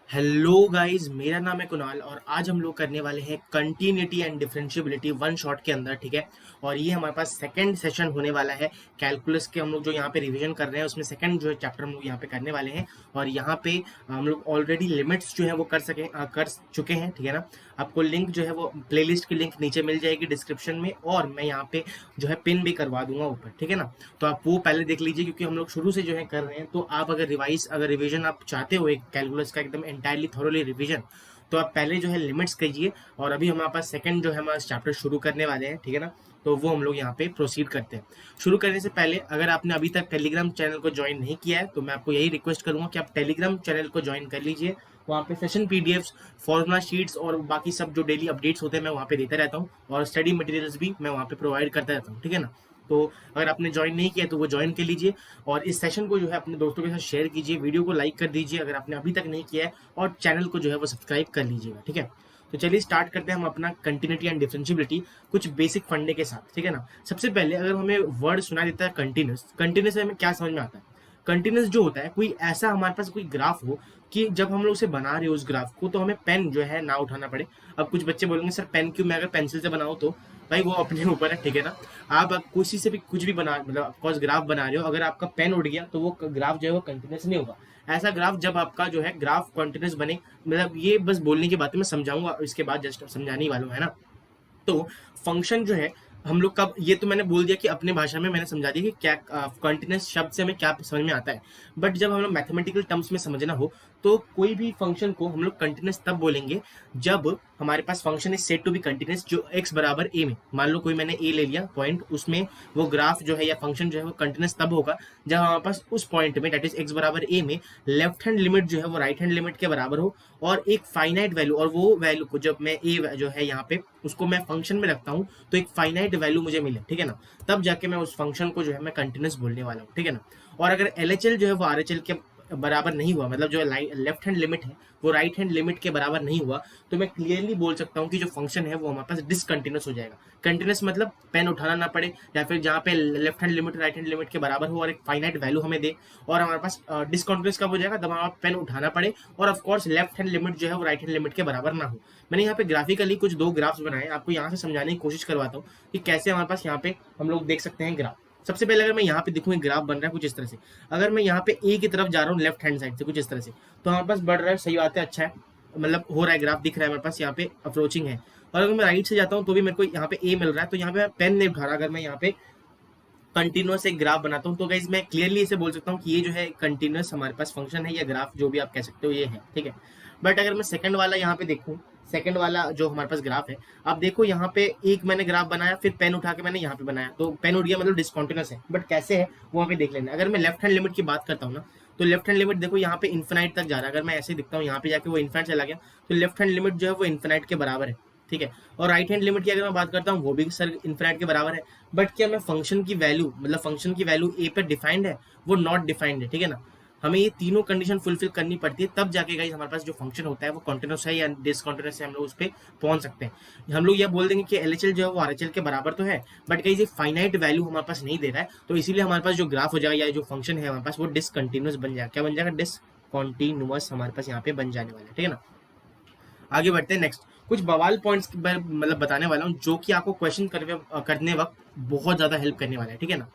Hello guys, मेरा नाम है कुणाल और आज हम लोग करने वाले हैं continuity and differentiability one shot के अंदर। ठीक है। और ये हमारे पास सेकंड सेशन होने वाला है कैलकुलस के। हम लोग जो यहाँ पे रिवीजन कर रहे हैं उसमें सेकंड जो चैप्टर हम लोग यहाँ पे करने वाले हैं। और यहाँ पे हम लोग ऑलरेडी लिमिट्स जो है वो कर चुके हैं। ठीक है ना। आपको लिंक जो है वो प्लेलिस्ट की लिंक नीचे मिल जाएगी डिस्क्रिप्शन में, और मैं यहाँ पे जो है पिन भी करवा दूंगा ऊपर। ठीक है ना। तो आप वो पहले देख लीजिए, क्योंकि हम लोग शुरू से जो है कर रहे हैं। तो आप अगर रिवीजन आप चाहते हो एक कैलकुलस का एकदम एंटायरली थोरोली रिवीजन, तो आप पहले जो है लिमिट्स कीजिए। और अभी हमारे पास सेकंड जो है हमारा चैप्टर शुरू करने वाले हैं। ठीक है ना। तो वो हम लोग यहाँ पे प्रोसीड करते हैं। शुरू करने से पहले अगर आपने अभी तक टेलीग्राम चैनल को ज्वाइन नहीं किया है तो मैं आपको यही रिक्वेस्ट करूंगा कि आप टेलीग्राम चैनल को ज्वाइन कर लीजिए। वहाँ पे सेशन पीडीएफ्स, फॉर्मुला शीट्स और बाकी सब जो डेली अपडेट्स होते हैं मैं वहाँ पे देता रहता हूँ, और स्टडी मटेरियल्स भी मैं वहाँ पे प्रोवाइड करता रहता हूँ। ठीक है ना। तो अगर आपने ज्वाइन नहीं किया तो वो ज्वाइन कर लीजिए, और इस सेशन को जो है अपने दोस्तों के साथ शेयर कीजिए, वीडियो को लाइक कर दीजिए अगर आपने अभी तक नहीं किया है, और चैनल को जो है वो सब्सक्राइब कर लीजिएगा। ठीक है। तो चलिए स्टार्ट करते हैं हम अपना कंटिन्यूटी एंड डिफरेंशिएबिलिटी कुछ बेसिक फंडे के साथ। ठीक है ना। सबसे पहले अगर हमें वर्ड सुना देता है कंटिन्यूस, कंटिन्यूस से हमें क्या समझ में आता है? कंटिन्यूस जो होता है कोई ऐसा हमारे पास कोई ग्राफ हो कि जब हम लोग उसे बना रहे हो उस ग्राफ को, तो हमें पेन जो है ना उठाना पड़े। अब कुछ बच्चे बोलेंगे सर पेन क्यों, मैं अगर पेंसिल से बनाऊं तो भाई वो अपने ऊपर है। ठीक है ना। आप किसी से भी कुछ भी बना, मतलब ऑफकोर्स ग्राफ बना रहे हो, अगर आपका पेन उड़ गया तो वो ग्राफ जो है वो कंटिन्यूस नहीं होगा। ऐसा ग्राफ जब आपका जो है ग्राफ कंटिन्यूस बने, मतलब ये बस बोलने की बातें मैं समझाऊंगा, इसके बाद जस्ट समझाने ही वाला हूं, है ना। तो फंक्शन जो है हम लोग कब, ये तो मैंने बोल दिया कि अपने भाषा में मैंने समझा दिया कि क्या कंटिन्यूस शब्द से हमें क्या समझ में आता है। बट जब हम लोग मैथमेटिकल टर्म्स में समझना हो तो कोई भी फंक्शन को हम लोग कंटिन्यूस तब बोलेंगे जब हमारे पास function is said to be continuous, जो x बराबर a में, मान लो कोई मैंने a ले लिया पॉइंट, उसमें वो ग्राफ जो है या फंक्शन जो है वो कंटिन्यूस तब होगा जब हमारे पास उस पॉइंट में, दैट इज x बराबर a में, लेफ्ट हैंड लिमिट जो है वो राइट हैंड लिमिट के बराबर हो, और एक फाइनाइट वैल्यू, और वो वैल्यू को जब मैं a जो है यहाँ पे उसको मैं फंक्शन में रखता हूँ तो एक फाइनाइट वैल्यू मुझे मिले। ठीक है ना। तब जाके मैं उस फंक्शन को जो है मैं कंटिन्यूस बोलने वाला हूँ। ठीक है ना। और अगर एलएचएल जो है वो आरएचएल के बराबर नहीं हुआ, मतलब जो लेफ्ट हैंड लिमिट है वो राइट हैंड लिमिट के बराबर नहीं हुआ, तो मैं क्लियरली बोल सकता हूँ कि जो फंक्शन है वो हमारे पास डिसकंटिन्यूस हो जाएगा। कंटिन्यूस मतलब पेन उठाना ना पड़े, या फिर जहाँ पे left hand limit right hand limit के बराबर हो और एक फाइनाइट वैल्यू हमें दे, और हमारे पास डिसकंटिन्यूस कब हो जाएगा, तब हमारा पेन उठाना पड़े, और ऑफकोर्स लेफ्ट हैंड लिमिट जो है वो राइट हैंड लिमिट के बराबर ना हो। मैंने यहाँ पे ग्राफिकली कुछ दो ग्राफ्स बनाए, आपको यहाँ से समझाने की कोशिश करवाता हूँ कि कैसे हमारे पास यहाँ पे हम लोग देख सकते हैं ग्राफ। सबसे पहले अगर मैं यहाँ पे देखूँ एक ग्राफ बन रहा है कुछ इस तरह से, अगर मैं यहाँ पे ए की तरफ जा रहा हूँ लेफ्ट हैंड साइड से कुछ इस तरह से, तो हमारे पास बढ़ रहा है, सही बात है, अच्छा है, मतलब हो रहा है, ग्राफ दिख रहा है हमारे पास, यहाँ पे अप्रोचिंग है। और अगर मैं राइट से जाता हूँ तो भी मेरे को यहाँ पे ए मिल रहा है, तो यहाँ पे मैं पेन नहीं उठा रहा, अगर मैं यहाँ पे कंटिन्यूस एक ग्राफ बनाता हूँ तो गाइज मैं क्लियरली इसे बोल सकता हूँ कि ये जो है कंटिन्यूस हमारे पास फंक्शन है या ग्राफ, जो भी आप कह सकते हो, ये है। ठीक है। बट अगर मैं सेकंड वाला यहाँ पे देखूँ, सेकंड वाला जो हमारे पास ग्राफ है, आप देखो यहाँ पे एक मैंने ग्राफ बनाया, फिर पेन उठा के मैंने यहाँ पे बनाया, तो पेन उठ गया मतलब डिसकंटिन्यूस है। बट कैसे है वो वहाँ पे देख लेना। अगर मैं लेफ्ट हैंड लिमिट की बात करता हूँ ना, तो लेफ्ट हैंड लिमिट देखो यहाँ पे इन्फिनाइट तक जा रहा है, अगर मैं ऐसे दिखता हूँ यहाँ पे जाके वो इन्फिनाइट चला गया, तो लेफ्ट हैंड लिमिट जो है वो इन्फिनाइट के बराबर है। ठीक है। और राइट हैंड लिमिट की अगर मैं बात करता हूँ वो भी सर इन्फिनाइट के बराबर है। बट क्या मैं फंक्शन की वैल्यू, मतलब फंक्शन की वैल्यू ए पर डिफाइंड है, वो नॉट डिफाइंड है। ठीक है ना। हमें ये तीनों कंडीशन फुलफिल करनी पड़ती है, तब जाके गाइस हमारे पास जो फंक्शन होता है वो कॉन्टिन्यूस है या डिसकॉन्टिन्यूस है, हम लोग उस पर पहुंच सकते हैं। हम लोग ये बोल देंगे कि एलएचएल जो है वो आरएचएल के बराबर तो है, बट गाइस ये फाइनाइट वैल्यू हमारे पास नहीं दे रहा है, तो इसीलिए हमारे पास जो ग्राफ हो जाएगा या जो फंक्शन है हमारे पास वो डिसकंटिन्यूस बन जाएगा। क्या बन जाएगा? डिसकंटिन्यूअस हमारे पास यहाँ पे बन जाने वाला है। ठीक है ना। आगे बढ़ते हैं नेक्स्ट, कुछ बवाल पॉइंट्स मतलब बताने वाला हूँ जो कि आपको क्वेश्चन करने वक्त बहुत ज्यादा हेल्प करने वाला है। ठीक है ना।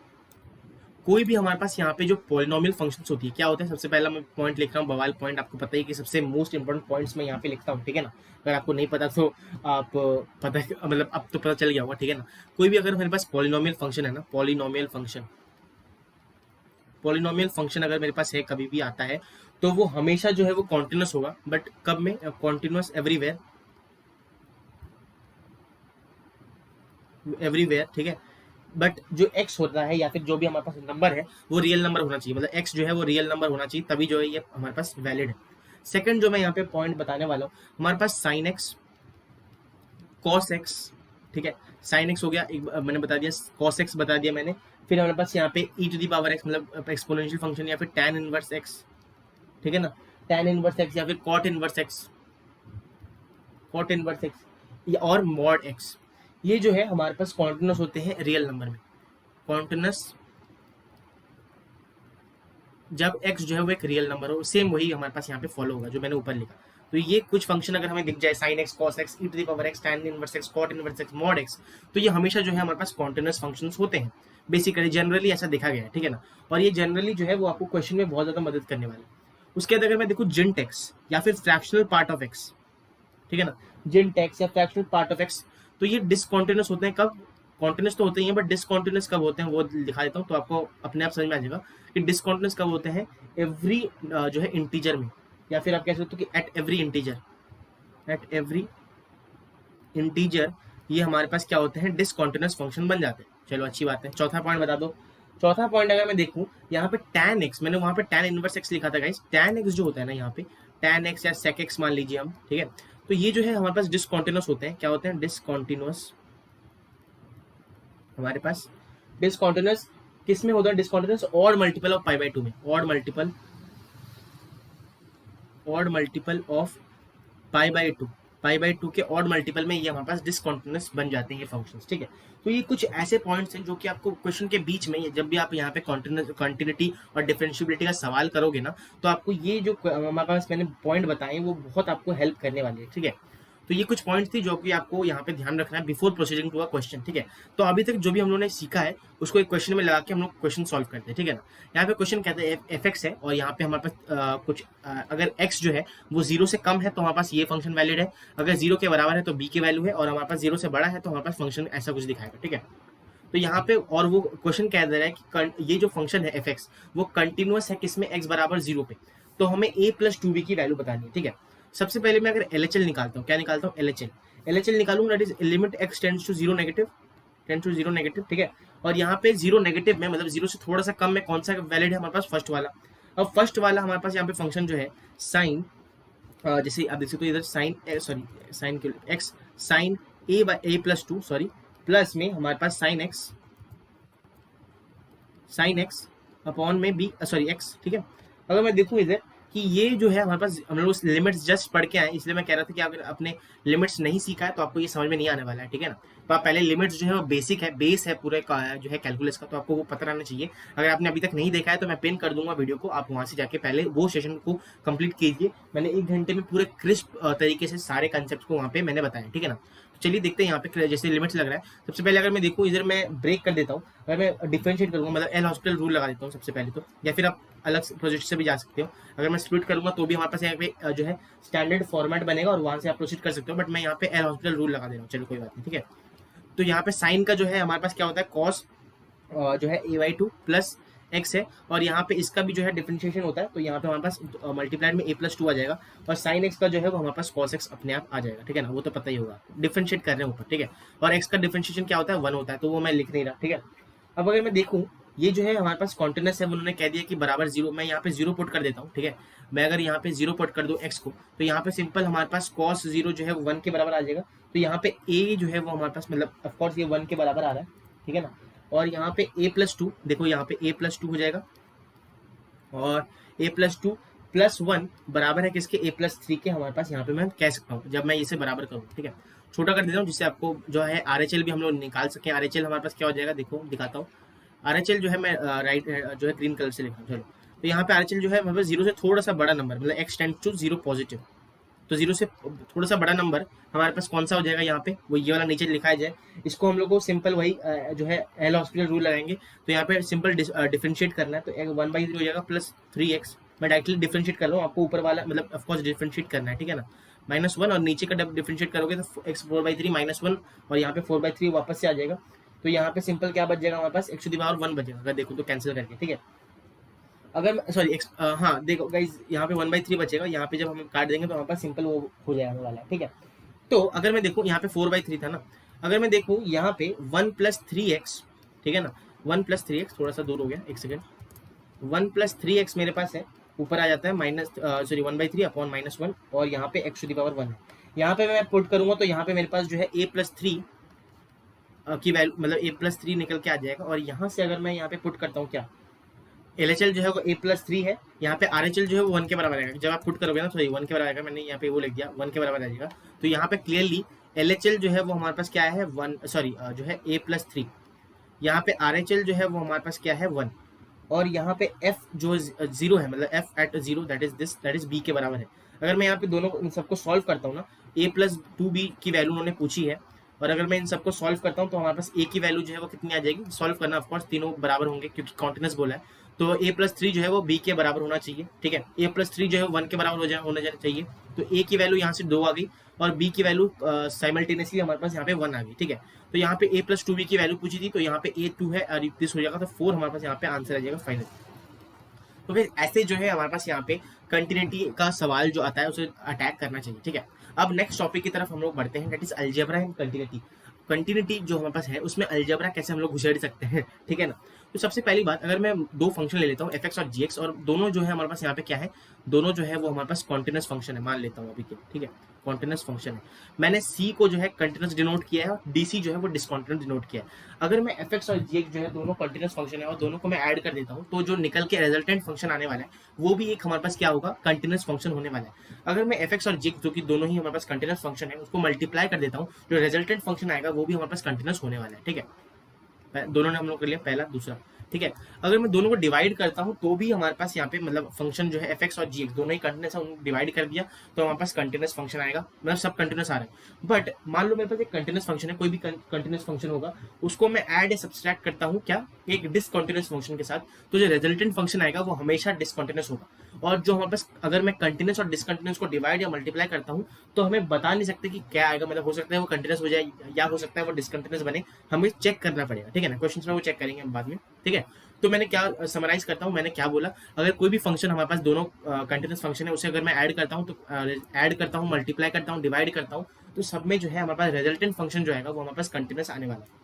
कोई भी हमारे पास यहाँ पे जो पॉलिनोमियल फंक्शंस होती है, क्या होता है, सबसे पहला मैं पॉइंट लिख रहा हूँ बवाल पॉइंट, आपको पता ही कि सबसे मोस्ट इंपॉर्टेंट पॉइंट्स मैं यहाँ पे लिखता हूँ। ठीक है ना। अगर आपको नहीं पता तो आप पता, मतलब अब तो पता चल गया होगा। ठीक है ना। कोई भी अगर मेरे पास पॉलिनोमियल फंक्शन है ना, पॉलिनोमियल फंक्शन अगर मेरे पास है, कभी भी आता है, तो वो हमेशा जो है वो कॉन्टिन्यूस होगा। बट कब में? Continuous everywhere, everywhere. ठीक है। बट जो x होता है या फिर जो भी हमारे पास नंबर है वो रियल नंबर होना चाहिए, मतलब x जो है वो रियल नंबर होना चाहिए, तभी जो है ये हमारे पास वैलिड है। सेकंड जो मैं यहाँ पे पॉइंट बताने वाला हूँ, हमारे पास साइन एक्स, कॉस एक्स। ठीक है। साइन एक्स हो गया, एक मैंने बता दिया, कॉस एक्स बता दिया मैंने। फिर हमारे पास यहाँ पे ई टू दी पावर एक्स, मतलब एक्सपोनेंशियल फंक्शन, या फिर tan इनवर्स एक्स। ठीक है ना। tan इनवर्स एक्स या फिर cot inverse x, cot inverse x, और मॉड एक्स। ये जो है हमारे पास कॉन्टिन्यूस होते हैं रियल नंबर में, कॉन्टिन्यूस जब x जो है वो एक रियल नंबर हो, सेम वही हमारे पास यहाँ पे फॉलो होगा जो मैंने ऊपर लिखा। तो ये कुछ फंक्शन अगर हमें दिख जाए sin x cos x e to the power x tan inverse x cot inverse x mod x, तो ये हमेशा जो है हमारे पास कॉन्टिन्यूअस फंक्शंस होते हैं, बेसिकली जनरली ऐसा देखा गया है, ठीक है ना। और ये जनरली जो है वो आपको क्वेश्चन में बहुत ज्यादा मदद करने वाले है। उसके बाद अगर मैं देखूँ जिंट x या फिर फ्रैक्शनल पार्ट ऑफ x, ठीक है ना, जिंट x या फ्रैक्शनल पार्ट ऑफ x, तो ये डिसकॉन्टिन्यूअस होते हैं। कब? कॉन्टिन्यूअस तो होते ही हैं, बट डिसकॉन्टिन्यूअस कब होते हैं वो दिखा देता हूँ, तो आपको अपने आप समझ में आ जाएगा कि डिसकॉन्टिन्यूअस कब होते हैं। एवरी जो है इंटीजर में, या फिर आप कह सकते हो कि at every integer, at every integer ये हमारे पास क्या होते हैं, डिसकॉन्टिन्यूअस फंक्शन बन जाते हैं। चलो अच्छी बात है। चौथा पॉइंट बता दो। चौथा पॉइंट अगर मैं देखूं यहाँ पे tan x, मैंने वहां पे tan इनवर्स x लिखा था गाइस। tan x जो होता है ना यहाँ पे tan x या sec x मान लीजिए हम, ठीक है, तो ये जो है हमारे पास डिसकॉन्टिन्यूअस होते हैं। क्या होते हैं? डिसकॉन्टिन्यूअस। हमारे पास डिसकॉन्टिन्यूअस किस में होता है? Discontinuous odd multiple of pi by 2 में, odd multiple of pi by 2 के ऑड मल्टीपल में ये हमारे पास डिसकॉन्टिन्यूअस बन जाते हैं ये फंक्शंस, ठीक है। तो ये कुछ ऐसे पॉइंट्स हैं जो कि आपको क्वेश्चन के बीच में, जब भी आप यहाँ पे कॉन्टिन्यूटी और डिफरेंशिएबिलिटी का सवाल करोगे ना, तो आपको ये जो हमारे पास मैंने पॉइंट बताए वो बहुत आपको हेल्प करने वाले हैं, ठीक है। तो ये कुछ पॉइंट्स थी जो कि आपको यहाँ पे ध्यान रखना है before proceeding to a question, ठीक है। तो अभी तक जो भी हम लोगों ने सीखा है उसको एक क्वेश्चन में लगा के हम लोग क्वेश्चन सॉल्व करते हैं, ठीक है ना। यहाँ पे क्वेश्चन कहते हैं एफ एक्स है और यहाँ पे हमारे पास अगर एक्स जो है वो 0 से कम है तो हमारे पास ये फंक्शन वैलिड है, अगर 0 के बराबर है तो बी की वैल्यू है, और हमारे पास 0 से बड़ा है तो हमारे पास फंक्शन ऐसा कुछ दिखाएगा, ठीक है। तो यहाँ पे और वो क्वेश्चन कह दे रहा है कि ये जो फंक्शन है एफ एक्स वो कंटिन्यूअस है किसमें? एक्स बराबर 0 पे। तो हमें a प्लस 2b की वैल्यू बतानी है, ठीक है। सबसे पहले मैं अगर LHL निकालता हूँ, क्या निकालता हूँ? LHL निकालूंगा, that is limit x tends to 0 negative, ठीक है। और यहाँ पे 0 नेगेटिव में मतलब 0 से थोड़ा सा कम में कौन सा वैलिड है हमारे पास? फर्स्ट वाला। अब फर्स्ट वाला हमारे पास यहाँ पे फंक्शन जो है साइन, जैसे आप देख सकते हो इधर sine x sine a plus 2 plus में हमारे पास साइन एक्स अपॉन में बी एक्स, ठीक है। अगर मैं देखूँ इधर कि ये जो है हमारे पास, हम लोग लिमिट्स जस्ट पढ़ के आए, इसलिए मैं कह रहा था कि अगर आपने लिमिट्स नहीं सीखा है तो आपको ये समझ में नहीं आने वाला है, ठीक है ना। तो आप पहले लिमिट्स जो है वो बेसिक है, बेस है पूरे जो है कैलकुलस का, तो आपको वो पता रहना चाहिए। अगर आपने अभी तक नहीं देखा है तो मैं पिन कर दूंगा वीडियो को, आप वहां से जाके पहले वो सेशन को कंप्लीट कीजिए। मैंने 1 घंटे में पूरे क्रिस्प तरीके से सारे कंसेप्ट को वहाँ पे मैंने बताया, ठीक है ना। चलिए देखते हैं यहाँ पे जैसे लिमिट्स लग रहा है। सबसे पहले अगर मैं देखूँ इधर, मैं ब्रेक कर देता हूँ, अगर मैं डिफरेंशिएट करूँगा मतलब एल हॉस्पिटल रूल लगा देता हूँ सबसे पहले तो, या फिर आप अलग प्रोजेक्ट से भी जा सकते हो। अगर मैं स्प्लिट करूँगा तो भी हमारे पास यहाँ पे जो है स्टैंडर्ड फॉर्मेट बनेगा और वहाँ से आप प्रोसीड कर सकते हो, बट मैं यहाँ पे एल हॉस्पिटल रूल लगा दे रहा हूँ। चलो कोई बात नहीं, ठीक है। तो यहाँ पे साइन का जो है हमारे पास क्या होता है? कॉस जो है a/2 प्लस एक्स है, और यहाँ पे इसका भी जो है डिफरेंशिएशन होता है, तो यहाँ पे हमारे पास मल्टीप्लाइड में a प्लस 2 आ जाएगा, और साइन एक्स का जो है वो हमारे पास कॉस एक्स अपने आप आ जाएगा, ठीक है ना। वो तो पता ही होगा, डिफरेंशिएट कर रहे हैं ऊपर, ठीक है। और एक्स का डिफरेंशिएशन क्या होता है? 1 होता है, तो वो मैं लिख नहीं रहा, ठीक है। अब अगर मैं देखूँ ये जो है हमारे पास कॉन्टिन्यूअस है, उन्होंने कह दिया कि बराबर 0, मैं यहाँ पे 0 पुट कर देता हूँ, ठीक है। मैं अगर यहाँ पे 0 पुट कर दूँ एक्स को, तो यहाँ पे सिंपल हमारे पास cos 0 जो है वो 1 के बराबर आ जाएगा। तो यहाँ पे a जो है वो हमारे पास मतलब ऑफकोर्स ये 1 के बराबर आ रहा है, ठीक है ना। और यहाँ पे a प्लस 2, देखो यहाँ पे a प्लस 2 हो जाएगा, और a प्लस 2 प्लस 1 बराबर है किसके? a प्लस 3 के। हमारे पास यहाँ पे मैं कह सकता हूँ जब मैं इसे बराबर करूँ, ठीक है। छोटा कर देता हूँ जिससे आपको जो है RHL भी हम लोग निकाल सकें। RHL हमारे पास क्या हो जाएगा, देखो दिखाता हूँ। RHL जो है मैं राइट जो है ग्रीन कलर से लिखा हूँ। चलो, तो यहाँ पे RHL जो है हमारे पास 0 से थोड़ा सा बड़ा नंबर, मतलब x टेंड्स टू 0 पॉजिटिव, तो 0 से थोड़ा सा बड़ा नंबर हमारे पास कौन सा हो जाएगा? यहाँ पे वो ये वाला नीचे लिखा जाए, इसको हम लोग को सिंपल वही जो है एल हॉस्पिटल रूल लगाएंगे। तो यहाँ पे सिंपल डिफरेंशिएट करना है, तो 1/3 हो जाएगा प्लस 3x। मैं डायरेक्टली डिफरेंशिएट कर रहा हूँ, आपको ऊपर वाला मतलब ऑफकोर्स डिफरेंशिएट करना है, ठीक है ना। -1 और नीचे का डिफरेंशिएट करोगे तो x 4/3 -1, और यहाँ पे 4/3 वापस से आ जाएगा। तो यहाँ पे सिंपल क्या बच जाएगा हमारे पास? x टू द पावर 1 बचेगा, अगर देखो तो कैंसिल करके, ठीक है। अगर सॉरी हाँ देखो गाइज, यहाँ पे 1/3 बचेगा, यहाँ पे जब हम काट देंगे तो हमारे पास सिंपल वो हो जाएगा वाला, ठीक है। तो अगर मैं देखूँ यहाँ पे 4/3 था ना, अगर मैं देखूँ यहाँ पे 1 प्लस 3x, ठीक है ना, 1 प्लस 3x, थोड़ा सा दूर हो गया, एक सेकेंड, 1 प्लस 3x मेरे पास है, ऊपर आ जाता है 1/3 अपॉन -1, और यहाँ पे x टू द पावर 1 है। यहाँ पे मैं पुट करूंगा तो यहाँ पे मेरे पास जो है a प्लस 3 की वैल्यू मतलब a प्लस 3 निकल के आ जाएगा। और यहाँ से अगर मैं यहाँ पे पुट करता हूँ क्या, LHL जो है वो a प्लस 3 है, यहाँ पे RHL जो है वो 1 के बराबर आएगा। जब आप पुट करोगे ना तो 1 के बराबर आएगा, मैंने यहाँ पे वो लिख दिया 1 के बराबर आ जाएगा। तो यहाँ पे क्लियरली LHL जो है वो हमारे पास क्या है जो है a प्लस 3, यहाँ पे RHL जो है वो हमारे पास क्या है 1, और यहाँ पे एफ जो जीरो है, मतलब f at zero that is b के बराबर है। अगर मैं यहाँ पे दोनों इन सबको सॉल्व करता हूँ ना, ए प्लस टू बी की वैल्यू उन्होंने पूछी है, और अगर मैं इन सबको सॉल्व करता हूँ तो हमारे पास ए की वैल्यू जो है वो कितनी आ जाएगी, सॉल्व करना ऑफकोर्स तीनों बराबर होंगे क्योंकि कॉन्टिन्यूस बोला है, तो ए प्लस थ्री जो है वो बी के बराबर होना चाहिए, ठीक है। ए प्लस थ्री जो है वन के बराबर होना चाहिए, तो ए की वैल्यू यहाँ से दो आ गई और बी की वैल्यू साइमल्टेनियसली हमारे पास यहाँ पे वन आ गई, ठीक है। तो यहाँ पे ए प्लस टू बी की वैल्यू पूछी थी, तो यहाँ पे ए टू है और दिस हो जाएगा, तो फोर हमारे पास यहाँ पे आंसर आ जाएगा फाइनल। तो फिर ऐसे जो है हमारे पास यहाँ पे कंटिन्यूटी का सवाल जो आता है उसे अटैक करना चाहिए, ठीक है। अब नेक्स्ट टॉपिक की तरफ हम लोग बढ़ते हैं, that is algebra and continuity. Continuity जो हमारे पास है उसमें अलजेब्रा कैसे हम लोग घुसेड़ सकते हैं, ठीक है ना। तो सबसे पहली बात, अगर मैं दो फंक्शन ले लेता हूँ एफ एक्स और जी एक्स, और दोनों जो है हमारे पास यहाँ पे क्या है, दोनों जो है वो हमारे पास कॉन्टिन्यूस फंक्शन है, मान लेता हूँ अभी के, ठीक है, कॉन्टिन्यूस फंक्शन है। मैंने सी को जो है कंटिन्यूस डिनोट किया है और डीसी जो है वो डिसकॉन्टिन्यूस डिनोट किया है। अगर मैं एफ एक्स और जी एक्स जो है दोनों कंटिन्यूस फंक्शन है और दोनों को मैं ऐड कर देता हूँ, तो जो निकल के रिजल्टेंट फंक्शन आने वाला है वो भी एक हमारे पास क्या होगा, कंटिन्यूस फंक्शन होने वाला है। अगर मैं एफ एक्स और जी एक्स जो कि दोनों ही हमारे पास कंटिन्यूस फंक्शन है उसको मल्टीप्लाई कर देता हूँ, जो रिजल्टेंट फंक्शन आएगा वो भी हमारे पास कंटिन्यूस होने वाला है, ठीक है। दोनों ने हम लोग कर लिया, पहला दूसरा, ठीक है। अगर मैं दोनों को डिवाइड करता हूँ तो भी हमारे पास यहाँ पे मतलब फंक्शन जो है एफ एक्स और जी एक्स दोनों ही कंटिन्यूस है, उनको डिवाइड कर दिया तो हमारे पास कंटिन्यूस फंक्शन आएगा, मतलब सब कंटिन्यूस आ रहा है। बट मान लो मेरे पास एक कंटिन्यूस फंक्शन है, कोई भी कंटिन्यूस फंक्शन होगा, उसको मैं ऐड या सब्सट्रैक्ट करता हूँ क्या, एक डिसकंटिन्यूस फंक्शन के साथ, तो जो रिजल्टेंट फंक्शन आएगा वो हमेशा डिसकंटिन्यूस होगा। और जो हमारे पास अगर मैं कंटिन्यूस और डिसकंटिन्यूस को डिवाइड या मल्टीप्लाई करता हूँ तो हमें बता नहीं सकते कि क्या आएगा, मतलब हो सकता है वो कंटिन्यूस हो जाए या हो सकता है वो डिसकंटिन्यूस बने, हमें चेक करना पड़ेगा, ठीक है ना। क्वेश्चन में वो चेक करेंगे हम बाद में, ठीक है। तो मैंने क्या समराइज करता हूँ, मैंने क्या बोला, अगर कोई भी फंक्शन हमारे पास दोनों कंटिन्यूस फंक्शन है, उसे अगर मैं ऐड करता हूँ तो ऐड करता हूँ, मल्टीप्लाई करता हूँ, डिवाइड करता हूँ, तो सब में जो है हमारे पास रिजल्टेंट फंक्शन जो आएगा वो हमारे पास कंटिन्यूस आने वाला है।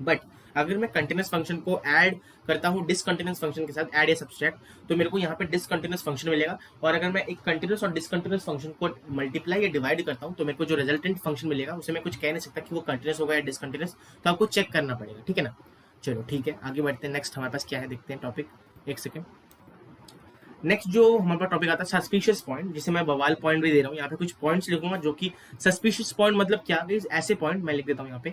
बट अगर मैं कंटिन्यूस फंक्शन को ऐड करता हूँ डिसकंटिन्यूस फंक्शन के साथ, ऐड या सब्सट्रैक्ट, तो मेरे को यहाँ पे डिसकंटिन्यूस फंक्शन मिलेगा। और अगर मैं एक कंटिन्यूस और डिसकंटिन्यूस फंक्शन को मल्टीप्लाई या डिवाइड करता हूँ तो मेरे को जो रिजल्टेंट फंक्शन मिलेगा उसे मैं कुछ कह नहीं सकता कि वो कंटिन्यूस होगा या डिसकंटिन्यूस, तो आपको चेक करना पड़ेगा, ठीक है ना। चलो ठीक है, आगे बढ़ते हैं, नेक्स्ट हमारे पास क्या है देखते हैं टॉपिक, एक सेकेंड। नेक्स्ट जो हमारे पास टॉपिक आता है सस्पिशियस पॉइंट, जिसे मैं बवाल पॉइंट भी दे रहा हूँ, यहाँ पे कुछ पॉइंट्स लिखूंगा जो कि सस्पिशियस पॉइंट मतलब क्या, ऐसे पॉइंट मैं लिख देता हूँ यहाँ पे,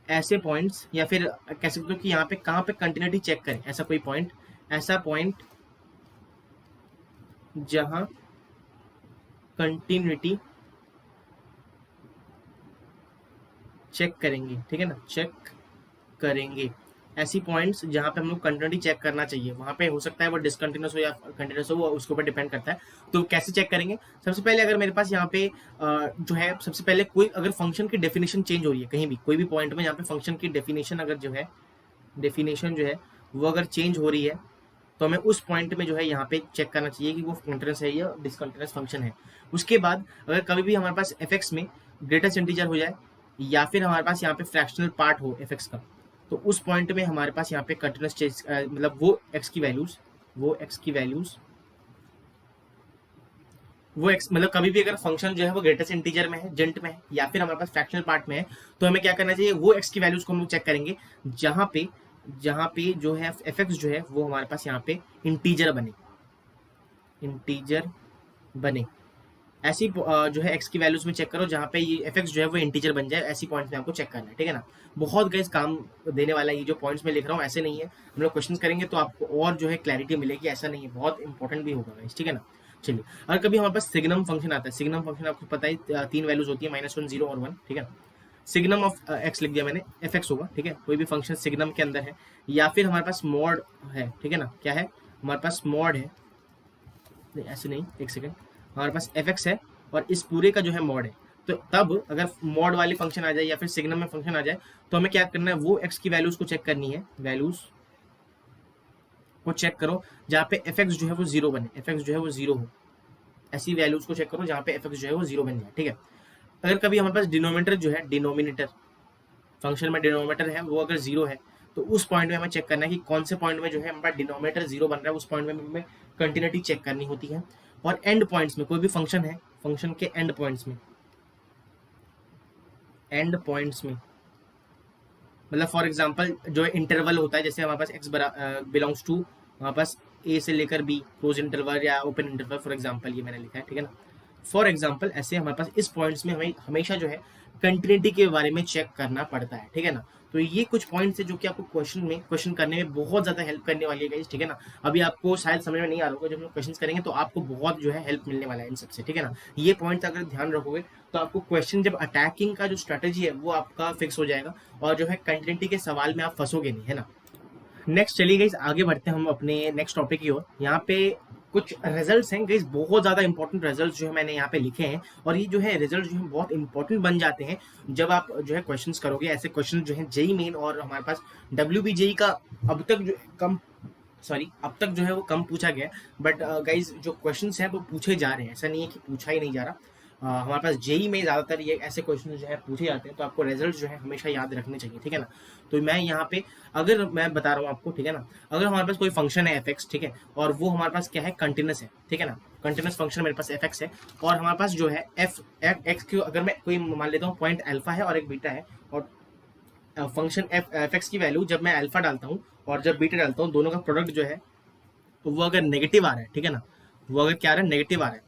ऐसे पॉइंट्स, या फिर कह सकते हो कि यहाँ पे कहाँ पे कंटिन्यूटी चेक करें, ऐसा कोई पॉइंट, ऐसा पॉइंट जहां कंटिन्यूटी चेक करेंगे, ठीक है ना, चेक करेंगे। ऐसी पॉइंट्स जहां पे हम लोग कंटिन्यूटी चेक करना चाहिए, वहां पे हो सकता है वो डिसकंटिन्यूस हो या कंटिन्यूस हो, वो उसके ऊपर डिपेंड करता है। तो कैसे चेक करेंगे, सबसे पहले अगर मेरे पास यहाँ पे जो है, सबसे पहले कोई अगर फंक्शन की डेफिनेशन चेंज हो रही है कहीं भी, कोई भी पॉइंट में यहाँ पे फंक्शन की डेफिनेशन अगर जो है, डेफिनेशन जो है वो अगर चेंज हो रही है, तो हमें उस पॉइंट में जो है यहाँ पे चेक करना चाहिए कि वो कंटिन्यूस है या डिसकंटिन्यूस फंक्शन है। उसके बाद अगर कभी भी हमारे पास एफ एक्स में ग्रेटेस्ट इंटीजर हो जाए या फिर हमारे पास यहाँ पे फ्रैक्शनल पार्ट हो एफ एक्स का, तो उस पॉइंट में हमारे पास यहाँ पे कंटिन्यूस मतलब वो एक्स की वैल्यूज, वो एक्स मतलब कभी भी अगर फंक्शन जो है वो ग्रेटेस्ट इंटीजर में है, जेंट में है, या फिर हमारे पास फ्रैक्शनल पार्ट में है, तो हमें क्या करना चाहिए, वो एक्स की वैल्यूज को हम लोग चेक करेंगे जहाँ पे जो है एफ एक्स जो है वो हमारे पास यहाँ पे इंटीजर बने। ऐसी जो है एक्स की वैल्यूज में चेक करो जहाँ पे ये एफ एक्स जो है वो इंटीजर बन जाए, ऐसी पॉइंट्स में आपको चेक करना है, ठीक है ना। बहुत गाइस काम देने वाला है ये जो पॉइंट्स में लिख रहा हूँ, ऐसे नहीं है, हम लोग क्वेश्चन करेंगे तो आपको और जो है क्लैरिटी मिलेगी, ऐसा नहीं है, बहुत इंपॉर्टेंट भी होगा गाइस, ठीक है ना। चलिए, और कभी हमारे पास सिग्नम फंक्शन आता है, सिग्नम फंक्शन आपको पता है तीन वैल्यूज होती है, -1, 0 और 1, ठीक है। सिग्नम ऑफ एक्स लिख दिया मैंने, एफ एक्स होगा, ठीक है, कोई भी फंक्शन सिग्नम के अंदर है, या फिर हमारे पास मॉड है, ठीक है ना, क्या है हमारे पास मॉड है, नहीं ऐसे नहीं, एक सेकेंड, हमारे पास एफ एक्स है और इस पूरे का जो है मॉड है, तो तब अगर मॉड वाली फंक्शन आ जाए या फिर सिग्नम में फंक्शन आ जाए तो हमें क्या करना है, वो एक्स की वैल्यूज को चेक करनी है, वैल्यूज को चेक करो जहाँ पे एफ एक्स जो है वो जीरो बने, एफ एक्स जो है वो जीरो हो, ऐसी वैल्यूज को चेक करो जहाँ पे एफ एक्स जो है वो जीरो बन जाए, ठीक है। अगर कभी हमारे पास डिनोमिनेटर जो है, डिनोमिनेटर फंक्शन में डिनोमिनेटर है वो अगर जीरो है, तो उस पॉइंट में हमें चेक करना है कि कौन से पॉइंट में जो है हमारा डिनोमिनेटर जीरो बन रहा है, उस पॉइंट में हमें कंटिन्यूटी चेक करनी होती है। और एंड पॉइंट्स में कोई भी फंक्शन है, फंक्शन के एंड पॉइंट्स में मतलब फॉर एग्जांपल जो इंटरवल होता है, जैसे हमारे पास एक्स बिलोंग्स टू हमारे पास ए से लेकर बी क्लोज इंटरवल या ओपन इंटरवल, फॉर एग्जांपल ये मैंने लिखा है, ठीक है ना। फॉर एग्जाम्पल ऐसे हमारे पास इस पॉइंट्स में हमें हमेशा जो है कंटिन्यूटी के बारे में चेक करना पड़ता है, ठीक है ना। तो ये कुछ पॉइंट्स है जो कि आपको क्वेश्चन करने में बहुत ज्यादा हेल्प करने वाली है गाइस, ठीक है ना। अभी आपको शायद समझ में नहीं आ रहा होगा, जब हम क्वेश्चन करेंगे तो आपको बहुत जो है हेल्प मिलने वाला है इन सबसे, ठीक है ना। ये पॉइंट्स अगर ध्यान रखोगे तो आपको क्वेश्चन जब अटैकिंग का जो स्ट्रेटेजी है वो आपका फिक्स हो जाएगा, और जो है कंटिन्यूटी के सवाल में आप फंसोगे नहीं, है ना। नेक्स्ट चलिए गाइस आगे बढ़ते हैं हम अपने नेक्स्ट टॉपिक की ओर। यहाँ पे कुछ रिजल्ट्स हैं गाइस, बहुत ज्यादा इंपॉर्टेंट रिजल्ट्स जो है मैंने यहाँ पे लिखे हैं, और ये जो है रिजल्ट जो है बहुत इंपॉर्टेंट बन जाते हैं जब आप जो है क्वेश्चंस करोगे। ऐसे क्वेश्चन जो है जेई मेन और हमारे पास WBJE का अब तक जो कम अब तक जो है वो कम पूछा गया, बट गाइज जो क्वेश्चंस हैं वो पूछे जा रहे हैं, ऐसा नहीं है कि पूछा ही नहीं जा रहा। हमारे पास जेई में ज़्यादातर ये ऐसे क्वेश्चन जो है पूछे जाते हैं, तो आपको रिजल्ट जो है हमेशा याद रखने चाहिए, ठीक है ना। तो मैं यहाँ पे अगर मैं बता रहा हूँ आपको, ठीक है ना, अगर हमारे पास कोई फंक्शन है एफ एक्स, ठीक है, और वो हमारे पास क्या है, कंटिन्यूस है, ठीक है ना। कंटिन्यूस फंक्शन मेरे पास एफ एक्स है, और हमारे पास जो है एफ एक्स क्यू, अगर मैं कोई मान लेता हूँ पॉइंट अल्फा है और एक बीटा है, और फंक्शन एफ एक्स की वैल्यू जब मैं अल्फा डालता हूँ और जब बीटा डालता हूँ, दोनों का प्रोडक्ट जो है तो वो अगर नेगेटिव आ रहा है, ठीक है ना, वो अगर क्या आ रहा है, नेगेटिव आ रहा है,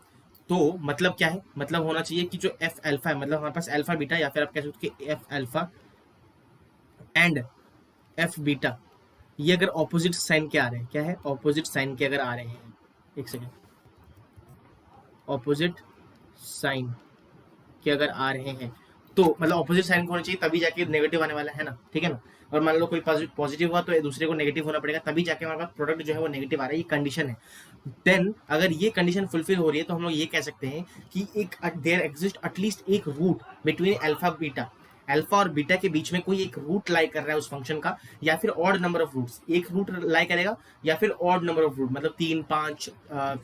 तो मतलब क्या है, मतलब होना चाहिए कि जो एफ अल्फा है, मतलब हमारे पास अल्फा बीटा, या फिर आप कह सकते हो कि F alpha and F beta, ये अगर ऑपोजिट साइन के आ रहे हैं, क्या है, ऑपोजिट साइन के अगर आ रहे हैं, एक सेकेंड, ऑपोजिट साइन के अगर आ रहे हैं, तो मतलब ऑपोजिट साइन होना चाहिए, तभी जाके नेगेटिव आने वाला है ना, ठीक है ना। और मान लो कोई पॉजिटिव हुआ तो दूसरे को नेगेटिव होना पड़ेगा, तभी जाके हमारे पास प्रोडक्ट जो है वो नेगेटिव आ रहा है, ये कंडीशन है। देन अगर ये कंडीशन फुलफिल हो रही है तो हम लोग ये कह सकते हैं कि एक देयर एग्जिस्ट एटलीस्ट एक root between alpha beta, alpha और बीटा के बीच में कोई एक रूट लाई कर रहा है उस फंक्शन का, या फिर ऑड नंबर ऑफ रूट्स, एक रूट लाई करेगा, या फिर ऑड नंबर ऑफ रूट, मतलब 3 5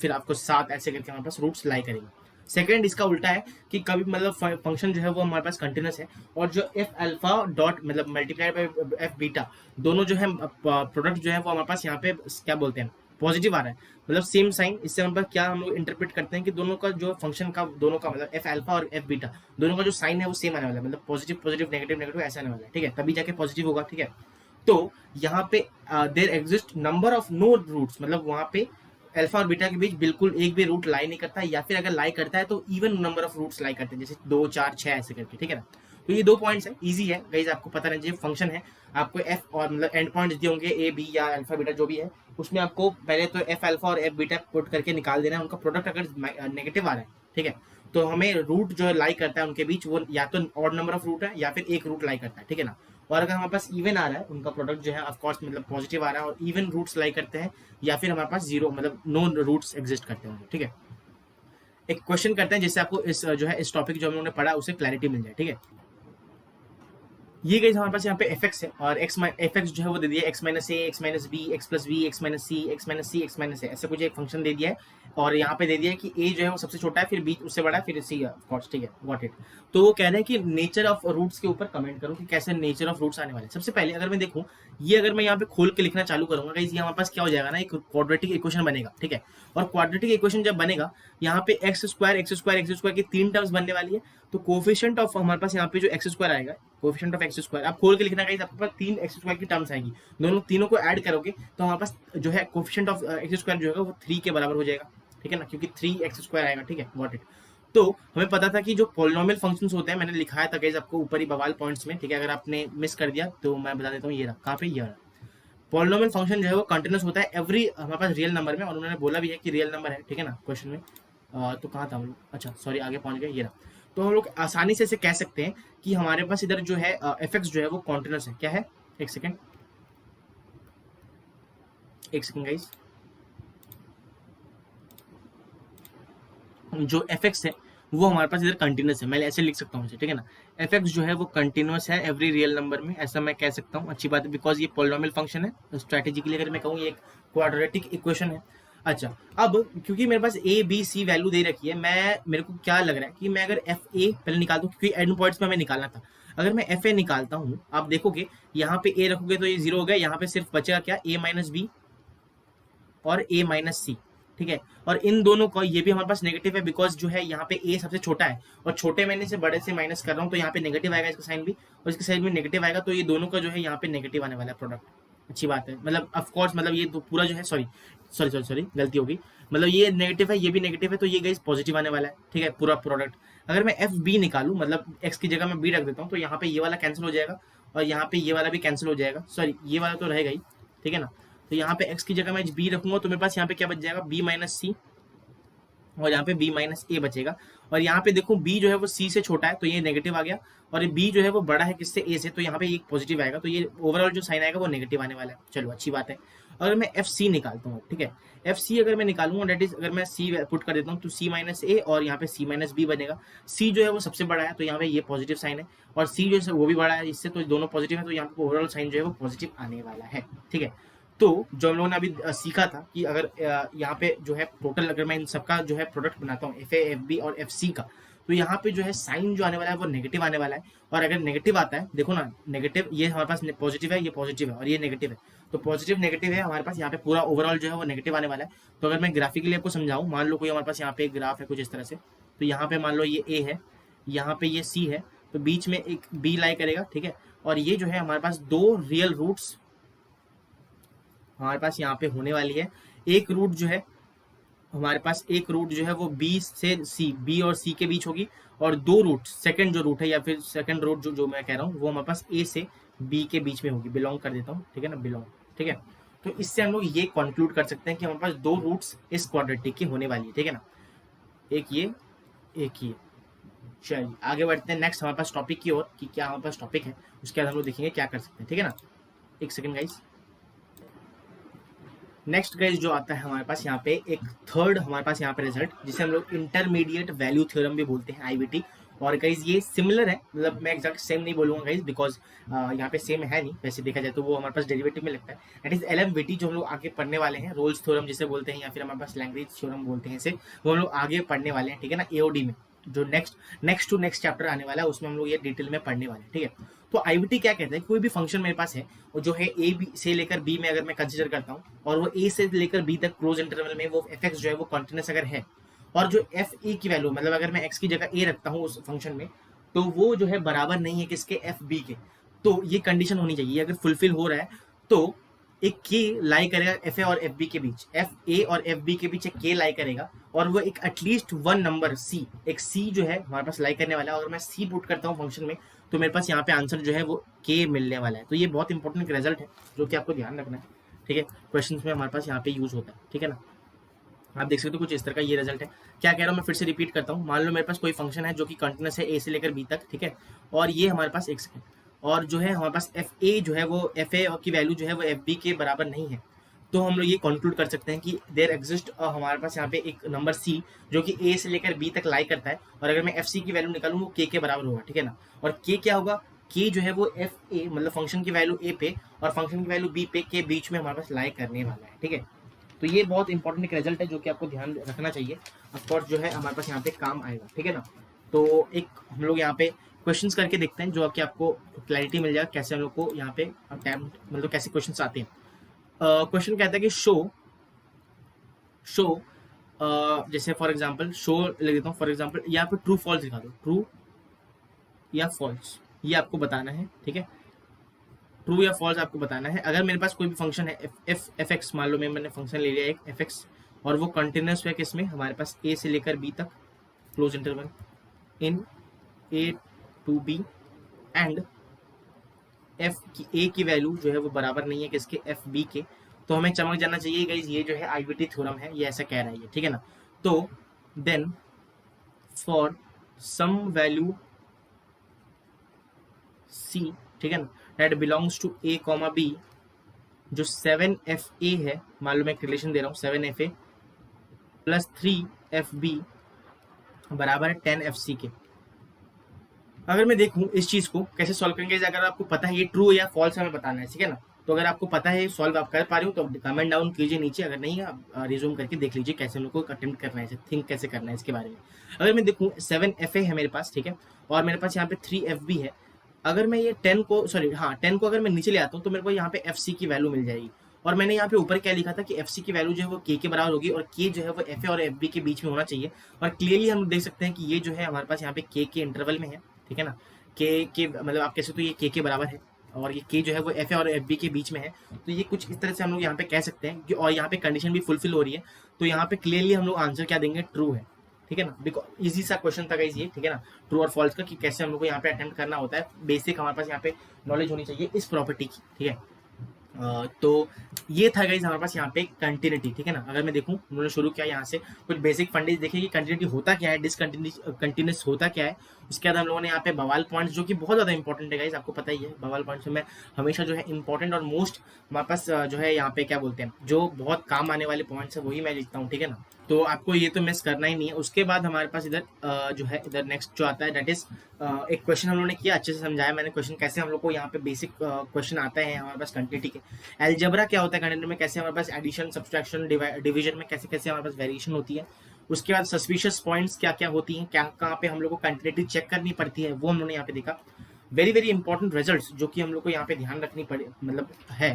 फिर आपको 7 ऐसे करके हमारे पास रूट्स लाई करेंगे। सेकेंड इसका उल्टा है कि कभी मतलब फंक्शन जो है वो हमारे पास कंटिन्यूस है, और जो एफ अल्फा डॉट मतलब मल्टीप्लाइड बाय एफ बीटा, दोनों जो है प्रोडक्ट जो है वो हमारे पास यहाँ पे क्या बोलते हैं, पॉजिटिव आ रहा है, मतलब सेम साइन। इससे हम क्या हम लोग इंटरप्रेट करते हैं कि दोनों का जो फंक्शन का, दोनों का मतलब एफ अल्फा और एफ बीटा, दोनों का जो साइन है वो सेम आने वाला है, मतलब पॉजिटिव पॉजिटिव नेगेटिव नेगेटिव ऐसा आने वाला है, ठीक है, तभी जाके पॉजिटिव होगा, ठीक है। तो यहाँ पे there exist number of no roots, मतलब वहां पे अल्फा और बीटा के बीच बिल्कुल एक भी रूट लाई नहीं करता, या फिर अगर लाई करता है तो इवन नंबर ऑफ रूट्स लाई करते हैं, जैसे 2 4 6 ऐसे करके, ठीक है ना। तो ये 2 पॉइंट्स है, इजी है गाइस, आपको पता रहना चाहिए। फंक्शन है, आपको एफ और मतलब एंड पॉइंट्स दिए होंगे ए बी या अल्फा बीटा जो भी है, उसमें आपको पहले तो एफ अल्फा और एफ बीटा पुट करके निकाल देना है, उनका प्रोडक्ट अगर नेगेटिव आ रहा है, ठीक है, तो हमें रूट जो लाई करता है उनके बीच, वो या तो ऑड नंबर ऑफ रूट है या फिर एक रूट लाई करता है, ठीक है ना। और अगर हमारे पास इवन आ रहा है, उनका प्रोडक्ट जो है ऑफकोर्स मतलब पॉजिटिव आ रहा है और इवन रूट्स लाई करते हैं, या फिर हमारे पास जीरो मतलब नो रूट्स एग्जिस्ट करते हैं, ठीक है। एक क्वेश्चन करते हैं जिससे आपको इस जो है इस टॉपिक जो हम लोगों ने पढ़ा उसे क्लैरिटी मिल जाए, ठीक है। ये गई हमारे पास यहाँ पे एफ एक्स है, और एफ एक्स जो है वो दे दिया x minus a, x minus b, x plus b, x minus c, x minus c, x minus a, ऐसे कुछ एक फंक्शन दे दिया है। और यहाँ पे दे दिया है कि ए जो है वो सबसे छोटा है, फिर बी उससे बड़ा है, फिर सी ऑफ कोर्स, ठीक है, गॉट इट। तो वो कह रहे हैं कि नेचर ऑफ रूट्स के ऊपर कमेंट करो कि कैसे नेचर ऑफ रूट्स आने वाले। सबसे पहले अगर मैं देखूँ, ये अगर मैं यहाँ पे खोल के लिखना चालू करूंगा गाइस, ये हमारे पास क्या हो जाएगा ना, एक क्वाड्रेटिक इक्वेशन बनेगा, ठीक है। और क्वाड्रेटिक इक्वेशन जब बनेगा, यहाँ पे x square x square x square की 3 टर्म्स बनने वाली है, तो कोफिशिएंट ऑफ हमारे पास यहाँ पे जो एक्स स्क्वायर आएगा, कोफिशिएंट ऑफ एक्स स्क्वायर आप खोल के लिखना गाइस, आपके पास 3 एक्स स्क्वायर की टर्म्स आएगी, दोनों तीनों को ऐड करोगे तो हमारे पास जो है कोफिशिएंट ऑफ एक्स स्क्वायर जो है वो 3 के बराबर हो जाएगा, ठीक है ना, क्योंकि 3 एक्स स्क्वायर आएगा, ठीक है, गॉट इट। तो हमें पता था कि जो पॉलिनोमियल फंक्शंस होते हैं, मैंने लिखाया था गाइस आपको ऊपर ही बवाल पॉइंट्स में, ठीक है, अगर आपने मिस कर दिया तो मैं बता देता हूँ, ये रहा कहाँ पे, ये रहा। पॉलिनोमियल फंक्शन जो है वो कंटिन्यूस होता है एवरी हमारे पास रियल नंबर में, और उन्होंने बोला भी है कि रियल नंबर है, ठीक है ना, क्वेश्चन में। तो कहाँ था हम लोग, अच्छा सॉरी आगे पहुंच गए, ये रहा। तो हम लोग आसानी से इसे कह सकते हैं कि हमारे पास इधर जो है एफ एक्स जो है वो कॉन्टिन्यूस है, क्या है, एक सेकेंड गाइस, जो एफ एक्स है वो हमारे पास इधर कंटिन्यूस है, मैं ऐसे लिख सकता हूँ, ठीक है ना। एफ एक्स जो है वो कंटिन्यूस है एवरी रियल नंबर में, ऐसा मैं कह सकता हूँ, अच्छी बात है, बिकॉज ये पॉलिनोमियल फंक्शन है। स्ट्रैटेजिकली अगर मैं कहूँ ये एक क्वाड्रेटिक इक्वेशन है। अच्छा, अब क्योंकि मेरे पास ए बी सी वैल्यू दे रखी है, मेरे को क्या लग रहा है कि मैं अगर एफ ए पहले निकाल दूँ, क्योंकि एंड पॉइंट्स में हमें निकालना था। अगर मैं एफ ए निकालता हूँ, आप देखोगे यहाँ पे ए रखोगे तो ये 0 हो गया, यहाँ पे सिर्फ बचेगा क्या, ए माइनस बी और ए माइनस सी, ठीक है। और इन दोनों का ये भी हमारे पास नेगेटिव है, बिकॉज जो है यहाँ पे ए सबसे छोटा है, और छोटे मैंने से बड़े से माइनस कर रहा हूँ, तो यहाँ पे नेगेटिव आएगा इसका साइन भी, और इसका साइन भी नेगेटिव आएगा, तो ये दोनों का जो है यहाँ पे नेगेटिव आने वाला है प्रोडक्ट, अच्छी बात है, मतलब ऑफ कोर्स, मतलब ये तो पूरा जो है, सॉरी सॉरी सॉरी सॉरी गलती होगी, मतलब ये नेगेटिव है, ये भी नेगेटिव है, तो ये गाइस पॉजिटिव आने वाला है, ठीक है, पूरा प्रोडक्ट। अगर मैं एफ बी निकालूं, मतलब एक्स की जगह मैं बी रख देता हूँ, तो यहाँ पे ये वाला कैंसिल हो जाएगा और यहाँ पे ये वाला भी कैंसिल हो जाएगा, सॉरी ये वाला तो रहेगा ही, ठीक है ना। तो यहाँ पे एक्स की जगह मैं बी रखूंगा तो मेरे पास यहाँ पे क्या बच जाएगा, बी माइनस सी, और यहाँ पे b माइनस ए बचेगा। और यहाँ पे देखो b जो है वो c से छोटा है, तो ये नेगेटिव आ गया, और ये b जो है वो बड़ा है किससे, a से, तो यहाँ पे एक पॉजिटिव आएगा, तो ये ओवरऑल जो साइन आएगा वो नेगेटिव आने वाला है। चलो अच्छी बात है। अगर मैं एफ सी निकालता हूँ, ठीक है, एफ सी अगर मैं निकालूंगा, डेट इज अगर मैं सी पुट कर देता हूँ तो c माइनस ए और यहाँ पे c माइनस बी बनेगा। c जो है वो सबसे बड़ा है, तो यहाँ पे ये पॉजिटिव साइन है, और c जो है वो भी बड़ा है इससे, तो दोनों पॉजिटिव है, तो यहाँ पे ओवरऑल साइन जो है वो पॉजिटिव आने वाला है, ठीक है। तो जो हम लोगों ने अभी सीखा था कि अगर यहाँ पे जो है टोटल, अगर मैं इन सबका जो है प्रोडक्ट बनाता हूँ एफ ए, एफ बी और एफ सी का, तो यहाँ पे जो है साइन जो आने वाला है वो नेगेटिव आने वाला है। और अगर नेगेटिव आता है, देखो ना, नेगेटिव, ये हमारे पास पॉजिटिव है, ये पॉजिटिव है और ये नेगेटिव है, तो पॉजिटिव नेगेटिव है हमारे पास, यहाँ पे पूरा ओवरऑल जो है वो नेगेटिव आने वाला है। तो अगर मैं ग्राफिकली आपको समझाऊँ, मान लो कोई हमारे पास यहाँ पे एक ग्राफ है कुछ इस तरह से, तो यहाँ पे मान लो ये ए है, यहाँ पे ये सी है, तो बीच में एक बी लाई करेगा, ठीक है। और ये जो है हमारे पास दो रियल रूट्स हमारे पास यहाँ पे होने वाली है। एक रूट जो है हमारे पास, एक रूट जो है वो बी से सी, बी और सी के बीच होगी, और दो रूट, सेकंड जो रूट है या फिर सेकंड रूट जो मैं कह रहा हूँ वो हमारे पास ए से बी के बीच में होगी, बिलोंग कर देता हूँ, ठीक है ना, बिलोंग, ठीक है। तो इससे हम लोग ये कंक्लूड कर सकते हैं कि हमारे पास दो रूट्स इस क्वाड्रेटिक की होने वाली है, ठीक है ना, एक ये, एक ये। चलिए आगे बढ़ते हैं नेक्स्ट हमारे पास टॉपिक की ओर, कि क्या हमारे पास टॉपिक है, उसके बाद हम लोग देखेंगे क्या कर सकते हैं, ठीक है ना। एक सेकंड गाइस। नेक्स्ट गाइस जो आता है हमारे पास यहाँ पे एक थर्ड हमारे पास यहाँ पे रिजल्ट, जिसे हम लोग इंटरमीडिएट वैल्यू थ्योरम भी बोलते हैं, आईवीटी। और गाइस ये सिमिलर है, मतलब मैं एग्जैक्ट सेम नहीं बोलूंगा गाइस, बिकॉज यहाँ पे सेम है नहीं, वैसे देखा जाए तो वो हमारे पास डेरिवेटिव में लगता है। दैट इज एलएमवीटी, जो हम लोग आगे पढ़ने वाले हैं, रोल्स थ्योरम जिसे बोलते हैं, या फिर हमारे पास लैंग्वेज थ्योरम बोलते हैं इसे, वो हम लोग आगे पढ़ने वाले हैं, ठीक है ना, एओडी में, जो नेक्स्ट टू नेक्स्ट चैप्टर आने वाला है उसमें हम लोग ये डिटेल में पढ़ने वाले हैं, ठीक है। तो आईवीटी क्या कहता है, कोई भी फंक्शन मेरे पास है और जो है ए बी से लेकर बी में अगर मैं कंसीडर करता हूँ, और वो ए से लेकर बी तक क्लोज इंटरवल में वो एफ एक्स जो है वो कॉन्टिन्यूस अगर है, और जो एफ ए की वैल्यू, मतलब अगर मैं एक्स की जगह ए रखता हूँ उस फंक्शन में, तो वो जो है बराबर नहीं है किसके, एफ बी के। तो ये कंडीशन होनी चाहिए, अगर फुलफिल हो रहा है तो एक के लाई करेगा एफ ए और एफ बी के बीच, एफ ए और एफ बी के बीच एक के लाई करेगा, और वो एक एटलीस्ट वन नंबर सी, एक सी जो है हमारे पास लाई करने वाला है। अगर मैं सी पुट करता हूँ फंक्शन में, तो मेरे पास यहाँ पे आंसर जो है वो के मिलने वाला है। तो ये बहुत इंपॉर्टेंट रिजल्ट है जो कि आपको ध्यान रखना है, ठीक है, क्वेश्चन में हमारे पास यहाँ पे यूज होता है, ठीक है ना। आप देख सकते हो कुछ इस तरह का ये रिजल्ट है। क्या कह रहा हूँ मैं फिर से रिपीट करता हूँ, मान लो मेरे पास कोई फंक्शन है जो कि कंटिन्यूस है ए से लेकर बी तक, ठीक है, और ये हमारे पास एक सेकंड, और जो है हमारे पास एफ ए जो है वो एफ ए की वैल्यू जो है वो एफ बी के बराबर नहीं है, तो हम लोग ये कंक्लूड कर सकते हैं कि देयर एग्जिस्ट हमारे पास यहाँ पे एक नंबर सी जो कि ए से लेकर बी तक लाई करता है, और अगर मैं एफ सी की वैल्यू निकालूँ वो के बराबर होगा, ठीक है ना। और के क्या होगा, के जो है वो एफ ए, मतलब फंक्शन की वैल्यू ए पे और फंक्शन की वैल्यू बी पे के बीच में हमारे पास लाई करने वाला है, ठीक है। तो ये बहुत इंपॉर्टेंट एक रिजल्ट है जो कि आपको ध्यान रखना चाहिए, ऑफकोर्स जो है हमारे पास यहाँ पे काम आएगा, ठीक है ना। तो एक हम लोग यहाँ पे क्वेश्चंस करके देखते हैं, जो कि आपको क्लैरिटी मिल जाएगा कैसे हम लोग को यहाँ पे अटेम्प्ट, मतलब कैसे क्वेश्चंस आते हैं। क्वेश्चन कहता है कि शो जैसे फॉर एग्जांपल शो लिख देता हूँ, फॉर एग्जांपल यहाँ पे ट्रू फॉल्स लिखा दो, ट्रू या फॉल्स, ये आपको बताना है, ठीक है, ट्रू या फॉल्स आपको बताना है। अगर मेरे पास कोई भी फंक्शन है एफ एक्स, मान लो मैंने फंक्शन ले लिया एक एफ एक्स, और वो कंटिन्यूस है किसमें, हमारे पास ए से लेकर बी तक close interval in a to b, and f की ए की वैल्यू जो है वो बराबर नहीं है किसके, एफ बी के, तो हमें चमक जाना चाहिए गाइस, ये जो है आईवीटी थ्योरम है, ये ऐसा कह रहा है ये, ठीक है ना। तो then for some value c, ठीक है ना, that belongs to a comma b, जो 7fa है, मान लो मैं एक रिलेशन दे रहा हूँ 7fa प्लस 3fb बराबर है 10fc के। अगर मैं देखूं इस चीज को कैसे सॉल्व करेंगे, अगर आपको पता है ये ट्रू या फॉल्स हमें बताना है, ठीक है ना, तो अगर आपको पता है सॉल्व आप कर पा रहे हो तो कमेंट डाउन कीजिए नीचे, अगर नहीं आप रिज्यूम करके देख लीजिए कैसे हम लोग को अटेम्प्ट करना है, थिंक कैसे करना है इसके बारे में। अगर मैं देखूं 7fa है मेरे पास, ठीक है, और मेरे पास यहाँ पे 3fb है, अगर मैं ये 10 को, सॉरी हाँ 10 को अगर मैं नीचे ले आता हूँ तो मेरे को यहाँ पे एफ सी की वैल्यू मिल जाएगी, और मैंने यहाँ पे ऊपर क्या लिखा था कि एफ सी की वैल्यू जो है वो के बराबर होगी, और के जो है वो एफ ए और एफ बी के बीच में होना चाहिए। और क्लियरली हम देख सकते हैं कि ये जो है हमारे पास यहाँ पे के इंटरवल में है, ठीक है ना, के मतलब आप कैसे तो ये के बराबर है, और ये के जो है वो एफ ए और एफ बी के बीच में है, तो ये कुछ इस तरह से हम लोग यहाँ पे कह सकते हैं कि, और यहाँ पे कंडीशन भी फुलफिल हो रही है, तो यहाँ पे क्लियरली हम लोग आंसर क्या देंगे, ट्रू है, ठीक है ना। बिकॉज इजी सा क्वेश्चन था गाइस ये, ठीक है ना, ट्रू और फॉल्स का, कि कैसे हम लोग को यहाँ पे अटेम्प्ट करना होता है, बेसिक हमारे पास यहाँ पे नॉलेज होनी चाहिए इस प्रॉपर्टी की, ठीक है। तो ये था गाइज हमारे पास यहाँ पे कंटिन्यूटी, ठीक है ना। अगर मैं देखूं, उन्होंने शुरू किया यहाँ से कुछ बेसिक फंडेज देखे कि कंटिन्यूटी होता क्या है, कंटिन्यूस होता क्या है। उसके बाद हम लोगों ने यहाँ पे बवाल पॉइंट्स, जो कि बहुत ज़्यादा इंपॉर्टेंट है गाइज, आपको पता ही है बवाल पॉइंट्स में हमेशा जो है इंपॉर्टेंट और मोस्ट हमारे पास जो है यहाँ पे क्या बोलते हैं, जो बहुत काम आने वाले पॉइंट्स है वही मैं लिखता हूँ, ठीक है ना। तो आपको ये तो मिस करना ही नहीं है। उसके बाद हमारे पास इधर जो है इधर नेक्स्ट जो आता है दैट इज एक क्वेश्चन हम लोगों ने किया, अच्छे से समझाया मैंने क्वेश्चन, कैसे हम लोग को यहाँ पे बेसिक क्वेश्चन आता है हमारे पास कंटिन्यूटी के। एलजेब्रा क्या होता है कंटिन्यूटी में, कैसे हमारे पास एडिशन सब्सट्रैक्शन डिवीजन में कैसे कैसे हमारे पास वेरिएशन होती है। उसके बाद सस्पिशियस पॉइंट्स क्या क्या होती हैं, क्या कहाँ पे हम लोग को कंटिन्यूटी चेक करनी पड़ती है, वो हम लोगों ने यहाँ पे देखा। वेरी वेरी इंपॉर्टेंट रिजल्ट्स जो कि हम लोग को यहाँ पे ध्यान रखनी पड़े, मतलब है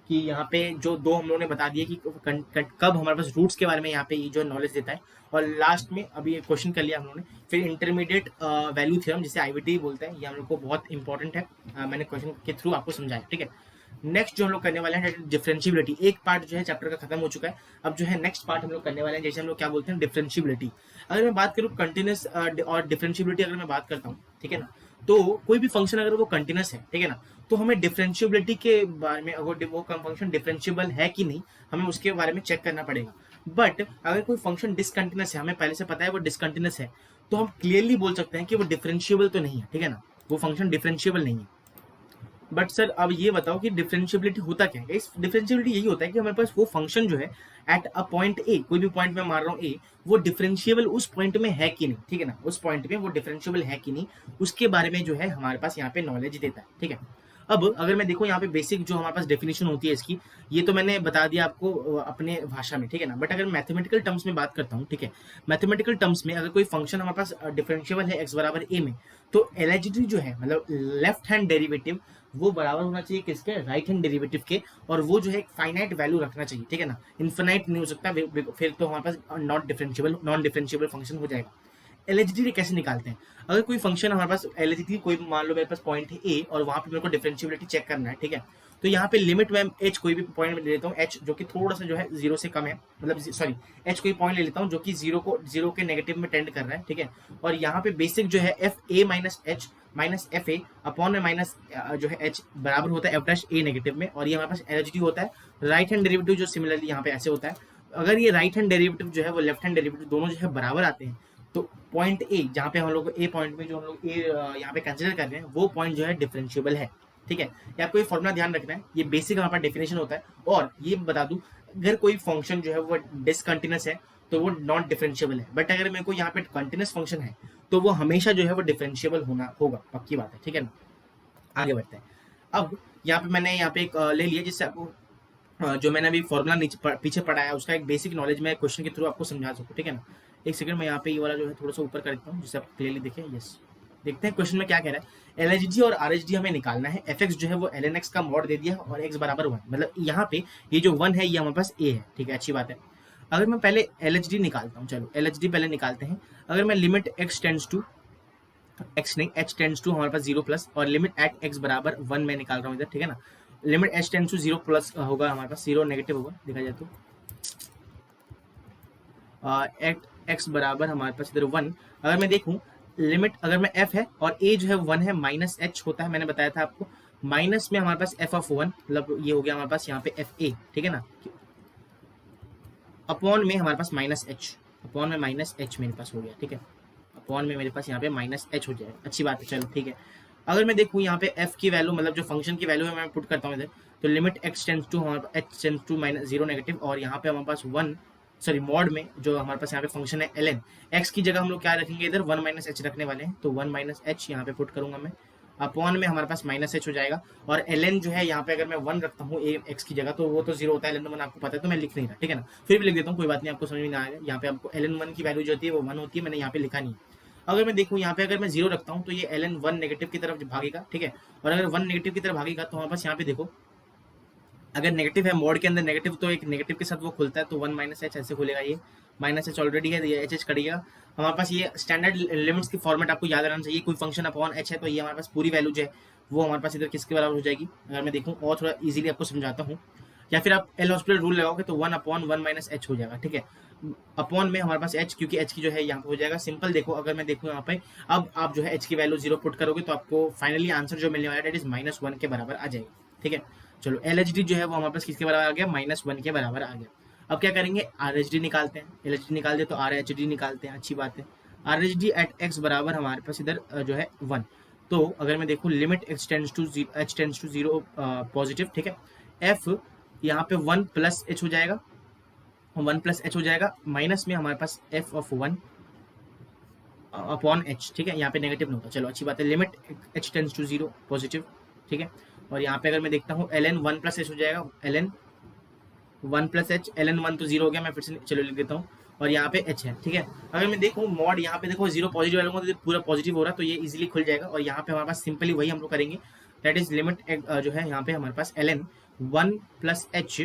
कि यहाँ पे जो दो हम लोगों ने बता दिया कि कब हमारे पास रूट्स के बारे में यहाँ पे ये जो नॉलेज देता है, और लास्ट में अभी एक क्वेश्चन कर लिया हम लोगों ने। फिर इंटरमीडिएट वैल्यू थ्योरम जिसे आईवीटी बोलते हैं, ये हम लोग को बहुत इंपॉर्टेंट है, मैंने क्वेश्चन के थ्रू आपको समझाया, ठीक है। नेक्स्ट जो हम लोग करने वाले हैं डिफरेंशियबिलिटी, एक पार्ट जो है चैप्टर का खत्म हो चुका है, अब जो है नेक्स्ट पार्ट हम लोग करने वाले हैं, जैसे हम लोग क्या बोलते हैं डिफरेंशियबिलिटी। अगर मैं बात करूँ कंटिन्यूस और डिफरेंशियबिलिटी अगर मैं बात करता हूँ, ठीक है ना, तो कोई भी फंक्शन अगर वो कंटिन्यूस है, ठीक है ना, तो हमें डिफरेंशियबिलिटी के बारे में, अगर वो फंक्शन डिफरेंशियबल है कि नहीं, हमें उसके बारे में चेक करना पड़ेगा। बट अगर कोई फंक्शन डिसकंटिन्यूस है, हमें पहले से पता है वो डिसकंटिन्यूस है, तो हम क्लियरली बोल सकते हैं कि वो डिफरेंशियबल तो नहीं है, ठीक है ना, वो फंक्शन डिफरेंशियबल नहीं है। बट सर अब ये बताओ कि डिफरेंशियबिलिटी होता क्या है। इस डिफरेंशियबिलिटी यही होता है कि हमारे पास वो फंक्शन जो है एट अ पॉइंट ए, कोई भी पॉइंट में मार रहा हूँ ए, वो डिफरेंशियबल उस पॉइंट में है कि नहीं, ठीक है ना, उस पॉइंट में वो डिफरेंशियबल है कि नहीं, उसके बारे में जो है हमारे पास यहाँ पे नॉलेज देता है, ठीक है। अब अगर मैं देखूँ यहाँ पे बेसिक जो हमारे पास डेफिनेशन होती है इसकी, ये तो मैंने बता दिया आपको अपने भाषा में, ठीक है ना। बट अगर मैथमेटिकल टर्म्स में बात करता हूँ, ठीक है, मैथमेटिकल टर्म्स में अगर कोई फंक्शन हमारे पास डिफरेंशियबल है एक्स बराबर ए में, तो एलएचडी जो है मतलब लेफ्ट हैंड डेरिवेटिव, वो बराबर होना चाहिए किसके, राइट हैंड डेरिवेटिव के, और वो जो है एक फाइनाइट वैल्यू रखना चाहिए, ठीक है ना, इन्फिनाइट नहीं हो सकता, फिर तो हमारे पास नॉन डिफरेंशियबल फंक्शन हो जाएगा। एलएचडी कैसे निकालते हैं, अगर कोई फंक्शन हमारे पास एलएचडी, कोई मान लो मेरे पास पॉइंट है ए और वहां पे मेरे को डिफरेंशियबिलिटी चेक करना है, ठीक है, तो यहाँ पे लिमिट में एच कोई भी पॉइंट ले लेता हूँ, एच जो कि थोड़ा सा जो है जीरो से कम है, मतलब सॉरी एच कोई पॉइंट ले लेता हूँ जो कि जीरो के नेगेटिव में टेंड कर रहा है, ठीक है, और यहाँ पे बेसिक जो है F A minus H minus F A upon में माइनस जो है एच बराबर होता है एफ डैश ए नेगेटिव में, और ये हमारे पास एलएचडी होता है राइट हैंड डेरिवेटिव, जो सिमिलरली यहाँ पे ऐसे होता है। अगर ये राइट हैंड डेरिवेटिव जो है वो लेफ्ट हैंड डेरिवेटिव दोनों जो है बराबर आते हैं, तो पॉइंट ए जहाँ पे हम लोग ए पॉइंट में जो हम लोग ए यहाँ पे कंसिडर कर रहे हैं, वो पॉइंट जो है डिफरेंशियबल है, ठीक है। ये आपको ये फॉर्मूला ध्यान रखना है, ये बेसिक हमारे पास डेफिनेशन होता है। और ये बता दूं, अगर कोई फंक्शन जो है वो डिसकंटिन्यूस है तो वो नॉन डिफरेंशियबल है, बट अगर मेरे को यहाँ पे कंटिन्यूस फंक्शन है तो वो हमेशा जो है वो डिफरेंशियबल होना होगा, पक्की बात है, ठीक है ना। आगे बढ़ते हैं। अब यहाँ पे मैंने यहाँ पे एक ले लिया जिससे आपको जो मैंने अभी फॉर्मूला पीछे पढ़ाया उसका एक बेसिक नॉलेज मैं क्वेश्चन के थ्रू आपको समझा सकूँ, ठीक है ना। एक सेकंड में यहाँ पे ये वाला जो है थोड़ा सा ऊपर कर देता हूँ जिससे आप क्लियरली देखें। यस, देखते हैं क्वेश्चन में क्या कह रहा है। एलएचडी और आरएचडी हमें निकालना है। एफ एक्स जो है वो एल एन एक्स का मॉड दे दिया और एक्स बराबर 1, मतलब यहाँ पे ये जो 1 है ये हमारे पास ए है, ठीक है, अच्छी बात है। अगर मैं पहले एलएचडी निकालता हूँ, चलो एलएचडी पहले निकालते हैं। अगर मैं limit x tends to x नहीं एच टेंड्स टू हमारे पास 0 प्लस और लिमिट एट एक्स बराबर 1 में निकाल रहा हूँ इधर, ठीक है ना। Limit h tends to 0 plus होगा हमारे पास 0 नेगेटिव होगा, देखा जाए तो एट एक्स बराबर हमारे पास इधर 1। अगर मैं देखूं लिमिट, अगर मैं एफ है और ए जो है 1 है, माइनस एच होता है, मैंने बताया था आपको, माइनस में हमारे पास एफ ऑफ 1, मतलब ये हो गया हमारे पास यहाँ पे एफ ए, ठीक है ना, अपॉन में हमारे पास माइनस एच, अपॉन में माइनस एच मेरे पास हो गया, ठीक है, अपॉन में मेरे पास यहाँ पे माइनस एच हो जाएगा, अच्छी बात है, चलो ठीक है। अगर मैं देखूँ यहाँ पे एफ की वैल्यू, मतलब जो फंक्शन की वैल्यू है मैं पुट करता हूँ इधर, तो लिमिट एक्स टेंड्स टू हमारे h tends to minus 0 negative, और यहाँ पे हमारे पास 1 सॉरी मॉड में जो हमारे पास यहाँ पे फंक्शन है एल एन, एक्स की जगह हम लोग क्या रखेंगे इधर 1 माइनस एच रखने वाले हैं, तो 1 माइनस एच यहाँ पे पुट करूंगा मैं, अपॉन में हमारे पास माइनस एच हो जाएगा। और एल एन जो है यहाँ पे अगर मैं 1 रखता हूँ ए एक्स की जगह तो वो तो 0 होता है, एल एन 1 आपको पता है, तो मैं लिख नहीं रहा, ठीक है ना, फिर भी लिख देता हूँ, कोई बात नहीं, आपको समझ में ना आएगा। यहाँ पे आपको एल एन 1 की वैल्यू जो होती है वो 1 होती है, मैंने यहाँ पे लिखा नहीं। अगर मैं देखूँ यहाँ पे अगर मैं 0 रखता हूँ तो ये एल एन 1 नेगेटिव की तरफ भागेगा, ठीक है, और अगर 1 नेगेटिव की तरफ भागेगा तो हमारे पास यहाँ पे देखो, अगर नेगेटिव है मोड के अंदर नेगेटिव, तो एक नेगेटिव के साथ वो खुलता है, तो 1 माइनस एच ऐसे खुलेगा, ये माइनस एच ऑलरेडी है, ये एच एच कटिएगा, हमारे पास ये स्टैंडर्ड लिमिट्स की फॉर्मेट आपको याद रहना चाहिए। कोई फंक्शन अपॉन एच है तो ये हमारे पास पूरी वैल्यू जो है वो हमारे पास इधर किसके बराबर हो जाएगी, अगर मैं देखूँ और थोड़ा इजीली आपको समझाता हूँ, या फिर आप एल हॉस्पिटल रूल लगाओगे तो 1/1 माइनस एच हो जाएगा, ठीक है। अपॉन में हमारे पास एच, क्योंकि एच की जो है यहाँ पे हो जाएगा सिंपल। देखो अगर मैं देखूँ यहाँ पे, अब आप जो है एच की वैल्यू 0 पुट करोगे तो आपको फाइनली आंसर जो मिलने वाला है डेट इज -1 के बराबर आ जाएगा, ठीक है। चलो एल एच डी जो है वो हमारे पास किसके बराबर आ गया, -1 के बराबर आ गया। अब क्या करेंगे, आर एच डी निकालते हैं, एल एच डी निकाल दे तो आर एच डी निकालते हैं, अच्छी बात है। R H D at x बराबर हमारे पास इधर जो है 1। तो अगर मैं देखूँ limit h tends to zero positive, ठीक है। एफ यहाँ पे 1 प्लस एच हो जाएगा, 1 प्लस एच हो जाएगा, माइनस में हमारे पास एफ ऑफ 1 अपॉन एच, ठीक है। यहाँ पे नेगेटिव नहीं होता, चलो अच्छी बात है। Limit h tends to zero positive, ठीक है। और यहाँ पे अगर मैं देखता हूँ एल एन 1 प्लस एच हो जाएगा, l n 1 plus h, l n 1 तो जीरो हो गया, मैं फिर से चलो लिख देता हूँ, और यहाँ पे एच है, ठीक है। अगर मैं देखूँ मॉड यहाँ पे देखो जीरो पॉजिटिव वालों तो पूरा पॉजिटिव हो रहा है, तो ये इजीली खुल जाएगा। और यहाँ पे हमारे पास सिंपली वही हम लोग करेंगे, दैट इज लिमिट जो है यहाँ पे हमारे पास l n 1 plus h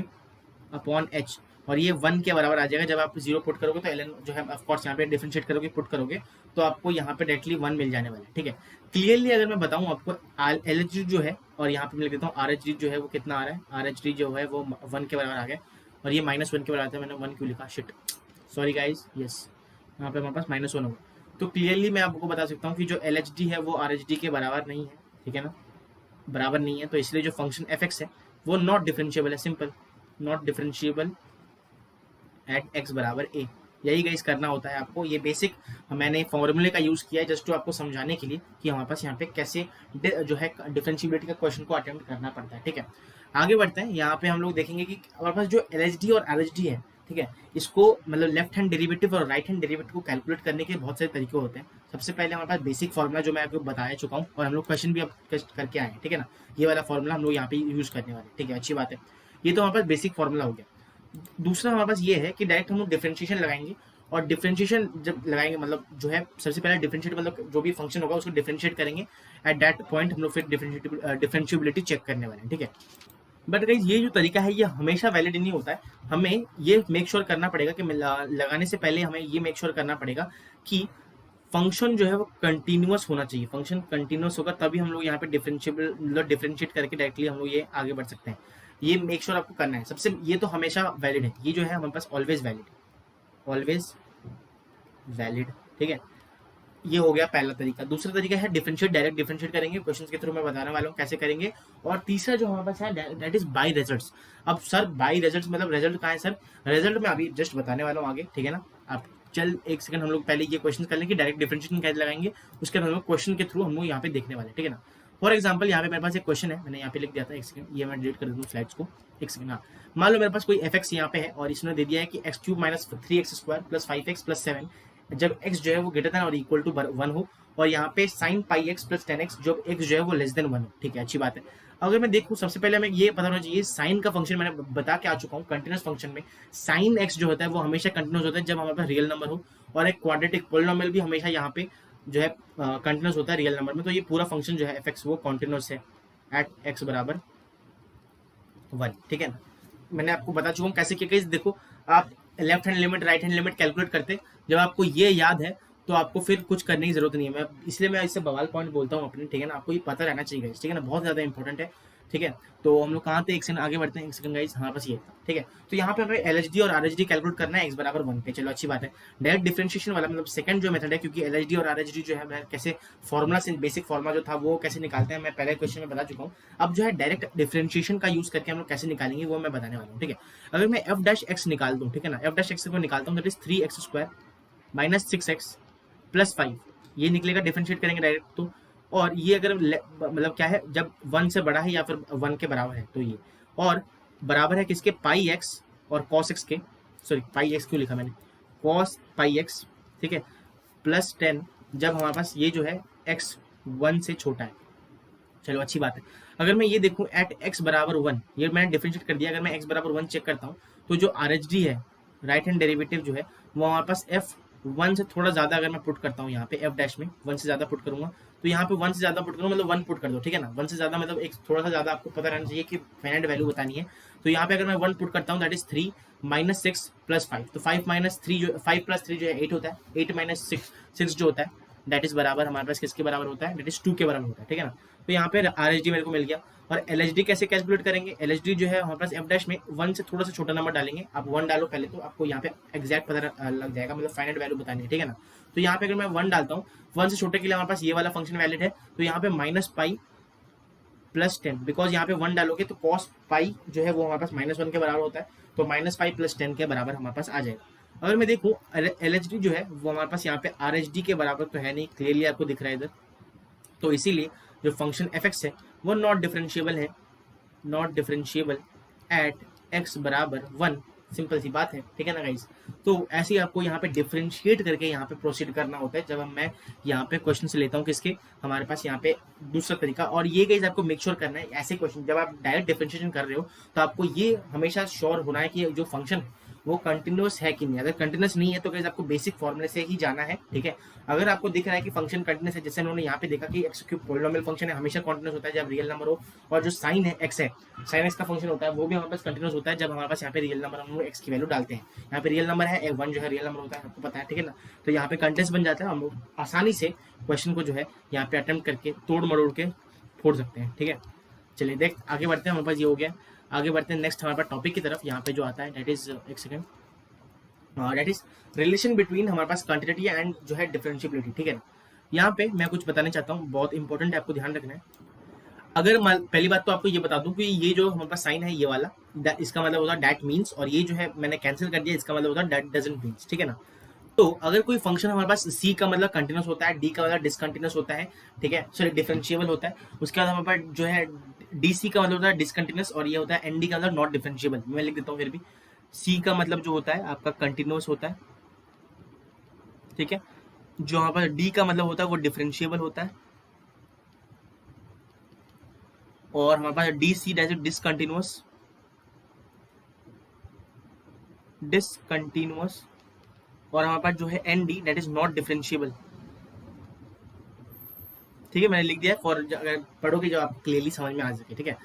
upon h, और ये 1 के बराबर आ जाएगा। जब आप 0 पुट करोगे तो एल जो है ऑफकोर्स यहाँ पे डिफरेंशिएट करोगे, पुट करोगे तो आपको यहाँ पे डायरेक्टली 1 मिल जाने वाला है, ठीक है। क्लियरली अगर मैं बताऊँ आपको, एल एच डी जो है, और यहाँ पे मैं लिख देता हूँ आर एच डी जो है वो कितना आ रहा है, आर एच डी जो है वो 1 के बराबर आ गया, और ये -1 के बराबर आता है। मैंने 1 क्यों लिखा, शिट, सॉरी गाइज, यस, यहाँ पे हमारे पास -1 होगा। तो क्लियरली मैं आपको बता सकता हूँ कि जो एल एच डी है वो आर एच डी के बराबर नहीं है, ठीक है ना, बराबर नहीं है। तो इसलिए जो फंक्शन एफ एक्स है वो नॉट डिफरेंशिएबल है, simple not differentiable eight x बराबर ए। यही गाइस करना होता है आपको। ये बेसिक मैंने फॉर्मूले का यूज किया है जस्ट टू आपको समझाने के लिए कि हमारे पास यहाँ पे कैसे जो है डिफरेंशिएबिलिटी का क्वेश्चन को अटेम्प्ट करना पड़ता है, ठीक है। आगे बढ़ते हैं, यहाँ पे हम लोग देखेंगे कि हमारे पास जो एल एच डी और आर एच डी है, ठीक है, इसको मतलब लेफ्ट हैंड डेरिवेटिव और राइट हैंड डेरिवेटिव को कैलकुलेट करने के बहुत सारे तरीके होते हैं। सबसे पहले हमारे पास बेसिक फॉर्मूला जो मैं आपको बता चुका हूँ, और हम लोग क्वेश्चन भी अब करके आए हैं, ठीक है ना। ये वाला फॉर्मूला हम लोग यहाँ पे यूज करने वाले, ठीक है, अच्छी बात है। ये तो हमारे पास बेसिक फॉर्मूला हो गया। दूसरा हमारे पास ये है कि डायरेक्ट हम लोग डिफरेंशिएशन लगाएंगे, और डिफरेंशिएशन जब लगाएंगे मतलब जो है सबसे पहले डिफरेंशिएट मतलब जो भी फंक्शन होगा उसको डिफरेंशिएट करेंगे। एट दैट पॉइंट हम लोग फिर डिफरेंशिएबिलिटी चेक करने वाले हैं, ठीक है। बट गाइस ये जो तरीका है ये हमेशा वैलिड नहीं होता है। हमें ये मेक श्योर करना पड़ेगा कि लगाने से पहले हमें ये मेक श्योर करना पड़ेगा कि फंक्शन जो है वो कंटिन्यूअस होना चाहिए। फंक्शन कंटिन्यूअस होगा तभी हम लोग यहाँ पे डिफरेंशिएबल मतलब डिफरेंशिएट करके डायरेक्टली हम लोग ये आगे बढ़ सकते हैं। ये मेक श्योर आपको करना है सबसे, ये तो हमेशा वैलिड है, ये जो है हमारे पास ऑलवेज वैलिड, ऑलवेज वैलिड, ठीक है। ये हो गया पहला तरीका। दूसरा तरीका है डिफरेंशिएट, डायरेक्ट डिफरेंशिएट करेंगे, क्वेश्चंस के थ्रू मैं बताने वाला हूँ कैसे करेंगे। और तीसरा जो हमारे पास है दैट इज बाय रिजल्ट्स। अब सर बाय रिजल्ट्स मतलब रिजल्ट कहाँ है सर, रिजल्ट मैं अभी जस्ट बताने वाला हूँ आगे, ठीक है ना। आप चल एक सेकंड हम लोग पहले ये क्वेश्चन कर लें कि डायरेक्ट डिफरेंशिएशन कैसे लगाएंगे, उसके बाद हम लोग क्वेश्चन के थ्रू हम लोग यहाँ पे देखने वाले, ठीक है ना। फॉर एग्जाम्पल यहाँ पे मेरे पास एक क्वेश्चन है, मैंने यहाँ पे लिख दिया था, एक सेकंड ये मैं डिलीट कर दूँ स्लाइड्स को, एक सेकंड। हाँ, मान लो मेरे पास कोई एफ एक्स यहाँ पे है और इसने दे दिया है कि x³ minus 3x² plus 5x plus 7 जब x जो है वो ग्रेटर देन और इक्वल टू 1 हो, और यहाँ पे sin πx प्लस 10x जब x जो है वो लेस देन 1 हो, ठीक है, अच्छी बात है। अगर मैं देखूँ सबसे पहले हमें ये पता होना चाहिए साइन का फंक्शन मैंने बता के आ चुका हूँ। कंटिन्यूस फंक्शन में साइन x जो होता है वो हमेशा कंटिन्यूस होता है जब हमारे पास रियल नंबर हो, और एक क्वाड्रेटिक पोलिनोमियल भी हमेशा यहाँ पे जो है कंटिन्यूस होता है रियल नंबर में। तो ये पूरा फंक्शन जो है एफ एक्स वो कंटिन्यूस है एट एक्स बराबर 1, ठीक है ना। मैंने आपको बता चुका हूँ कैसे क्या। देखो आप left hand limit right hand limit calculate करते, जब आपको ये याद है तो आपको फिर कुछ करने की जरूरत नहीं है। मैं इसलिए मैं इससे बवाल पॉइंट बोलता हूँ अपने, ठीक है ना, आपको ये पता रहना चाहिए, ठीक है ना, बहुत ज़्यादा इंपॉर्टेंट है, ठीक है। तो हम लोग कहाँ थे, एक सेकंड आगे बढ़ते हैं, एक सेकंड गाइस, हाँ बस ये था, ठीक है। तो यहाँ पे हमें एलएचडी और आरएचडी कैलकुलेट करना है x बराबर 1 पे, चलो अच्छी बात है। डायरेक्ट डिफरेंशिएशन वाला मतलब सेकंड जो मेथड है, क्योंकि एलएचडी और आरएचडी जो है मैं कैसे फॉर्मुला से बेसिक फॉर्मुला जो था वो कैसे निकालते हैं मैं पहले क्वेश्चन में बता चुका हूँ। अब जो है डायरेक्ट डिफरेंशिएशन का यूज करके हम लोग कैसे निकालेंगे वो मैं बताने वाला हूँ, ठीक है। अगर मैं एफ डैश एक्स निकाल दूँ, ठीक है ना, एफ डैश एक्स को निकालता हूँ, that is 3x² minus 6x plus 5, ये निकलेगा, डिफरेंशिएट करेंगे डायरेक्ट तो। और ये अगर मतलब क्या है, जब 1 से बड़ा है या फिर 1 के बराबर है तो ये, और बराबर है किसके, पाई एक्स और cos x के, सॉरी पाई एक्स क्यों लिखा मैंने, cos पाई एक्स, ठीक है, प्लस 10 जब हमारे पास ये जो है x 1 से छोटा है। चलो अच्छी बात है। अगर मैं ये देखूं एट x बराबर 1, ये मैंने डिफरेंशिएट कर दिया, अगर मैं x बराबर 1 चेक करता हूँ तो जो आर एच डी है राइट हैंड डेरिवेटिव जो है वो हमारे पास f 1 से थोड़ा ज़्यादा अगर मैं पुट करता हूँ यहाँ पे एफ डैश में 1 से ज़्यादा पुट करूँगा, तो यहाँ पे 1 से ज़्यादा पुट करूँ मतलब 1 पुट कर दो, ठीक है ना। 1 से ज़्यादा मतलब एक थोड़ा सा ज़्यादा आपको पता रहना चाहिए कि फाइनाइट वैल्यू बतानी है। तो यहाँ पे अगर मैं 1 पुट करता हूँ दैट इज 3 माइनस 6 प्लस 5, तो 5 माइनस 3 जो 5 प्लस 3 जो है 8 होता है, 8 माइनस 6 जो होता है दैट इज बराबर हमारे पास किसके बराबर होता है, दैट इज 2 के बराबर होता है, ठीक है ना। तो यहाँ पे RHD मेरे को मिल गया। और LHD कैसे कैलकुलेट करेंगे, LHD जो है हमारे पास एफ डैश में 1 से थोड़ा सा छोटा नंबर डालेंगे, आप 1 डालो पहले तो आपको यहाँ पे एग्जैक्ट पता लग जाएगा, मतलब फाइनाइट वैल्यू बतानी है, ठीक है ना। तो यहाँ पे अगर मैं 1 डालता हूँ, 1 से छोटे के लिए हमारे पास ये वाला फंक्शन वैलिड है, तो यहाँ पे माइनस पाई प्लस 10, बिकॉज यहाँ पे 1 डालोगे तो कॉस पाई जो है वो हमारे पास -1 के बराबर होता है, तो माइनस पाई प्लस 10 के बराबर हमारे पास आ जाएगा। अगर मैं देखूँ LHD जो है वो हमारे पास यहाँ पे RHD के बराबर तो है नहीं, क्लियरली आपको दिख रहा है इधर, तो इसीलिए जो फंक्शन fx है वो नॉट डिफरेंशिएबल है, नॉट डिफरेंशिएबल एट x बराबर 1, सिंपल सी बात है, ठीक है ना गाइस। तो ऐसे ही आपको यहाँ पे डिफरेंशिएट करके यहाँ पे प्रोसीड करना होता है। जब मैं यहाँ पे क्वेश्चन से लेता हूँ किसके, हमारे पास यहाँ पे दूसरा तरीका, और ये गाइस आपको मेक श्योर करना है ऐसे क्वेश्चन जब आप डायरेक्ट डिफरेंशिएशन कर रहे हो तो आपको ये हमेशा श्योर होना है कि जो फंक्शन है वो कंटिन्यूस है कि नहीं। अगर कंटिन्यूस नहीं है तो गाइस आपको बेसिक फॉर्मूले से ही जाना है, ठीक है। अगर आपको दिख रहा है कि फंक्शन कंटिन्यूस है, जैसे उन्होंने यहाँ पे देखा कि एक्स क्यूब पॉलिनोमियल फंक्शन है, हमेशा कंटिन्यूस होता है जब रियल नंबर हो, और जो साइन है एक्स है, साइन एक्स का फंक्शन होता है वो भी हमारे पास कंटिन्यूस होता है जब हमारे पास यहाँ पे रियल नंबर हम लोग एक्स की वैल्यू डालते हैं। यहाँ पे रियल नंबर है 1 जो है रियल नंबर होता है, आपको पता है, ठीक है ना। तो यहाँ पे कंटिन्यूस बन जाता है, हम लोग आसानी से क्वेश्चन को जो है यहाँ पे अटेम्प्ट करके तोड़ मरोड़ के फोड़ सकते हैं, ठीक है। चलिए देख आगे बढ़ते हैं, हमारे पास ये हो गया। आगे बढ़ते हैं नेक्स्ट हमारे पास टॉपिक की तरफ, यहाँ पे जो आता है दैट इज एक second, that is relation between हमारे पास कंटिन्यूटी एंड जो है डिफरेंशियबिलिटी, ठीक है ना। यहाँ पे मैं कुछ बताना चाहता हूँ, बहुत इंपॉर्टेंट है, आपको ध्यान रखना है। अगर पहली बात तो आपको ये बता दूं कि ये जो हमारे पास साइन है ये वाला, इसका मतलब होता है डैट मीन्स, और ये जो है मैंने कैंसिल कर दिया, इसका मतलब होता है डैट डजंट मीन्स, ठीक है ना। तो अगर कोई फंक्शन हमारे पास सी का मतलब कंटिन्यूस होता है, डी का मतलब डिसकंटिन्यूस होता है, ठीक है, सॉरी डिफरेंशिएबल होता है, उसके बाद हमारे पास जो है डीसी का मतलब होता है डिसकंटिन्यूस, और ये होता है एनडी का मतलब नॉट डिफरेंशिएबल। मैं लिख देता हूँ फिर भी, सी का मतलब जो होता है आपका कंटिन्यूस होता है, ठीक है, जो हमारे पास डी का मतलब होता है वो डिफरेंशिएबल होता है, और हमारे पास डी सी डिसकंटिन्यूस, डिसकंटिन्यूस, और हमारे पास जो है n d that is not differentiable, ठीक है, मैंने लिख दिया फॉर, अगर पढ़ोगे जो आप क्लियरली समझ में आ सके, ठीक है।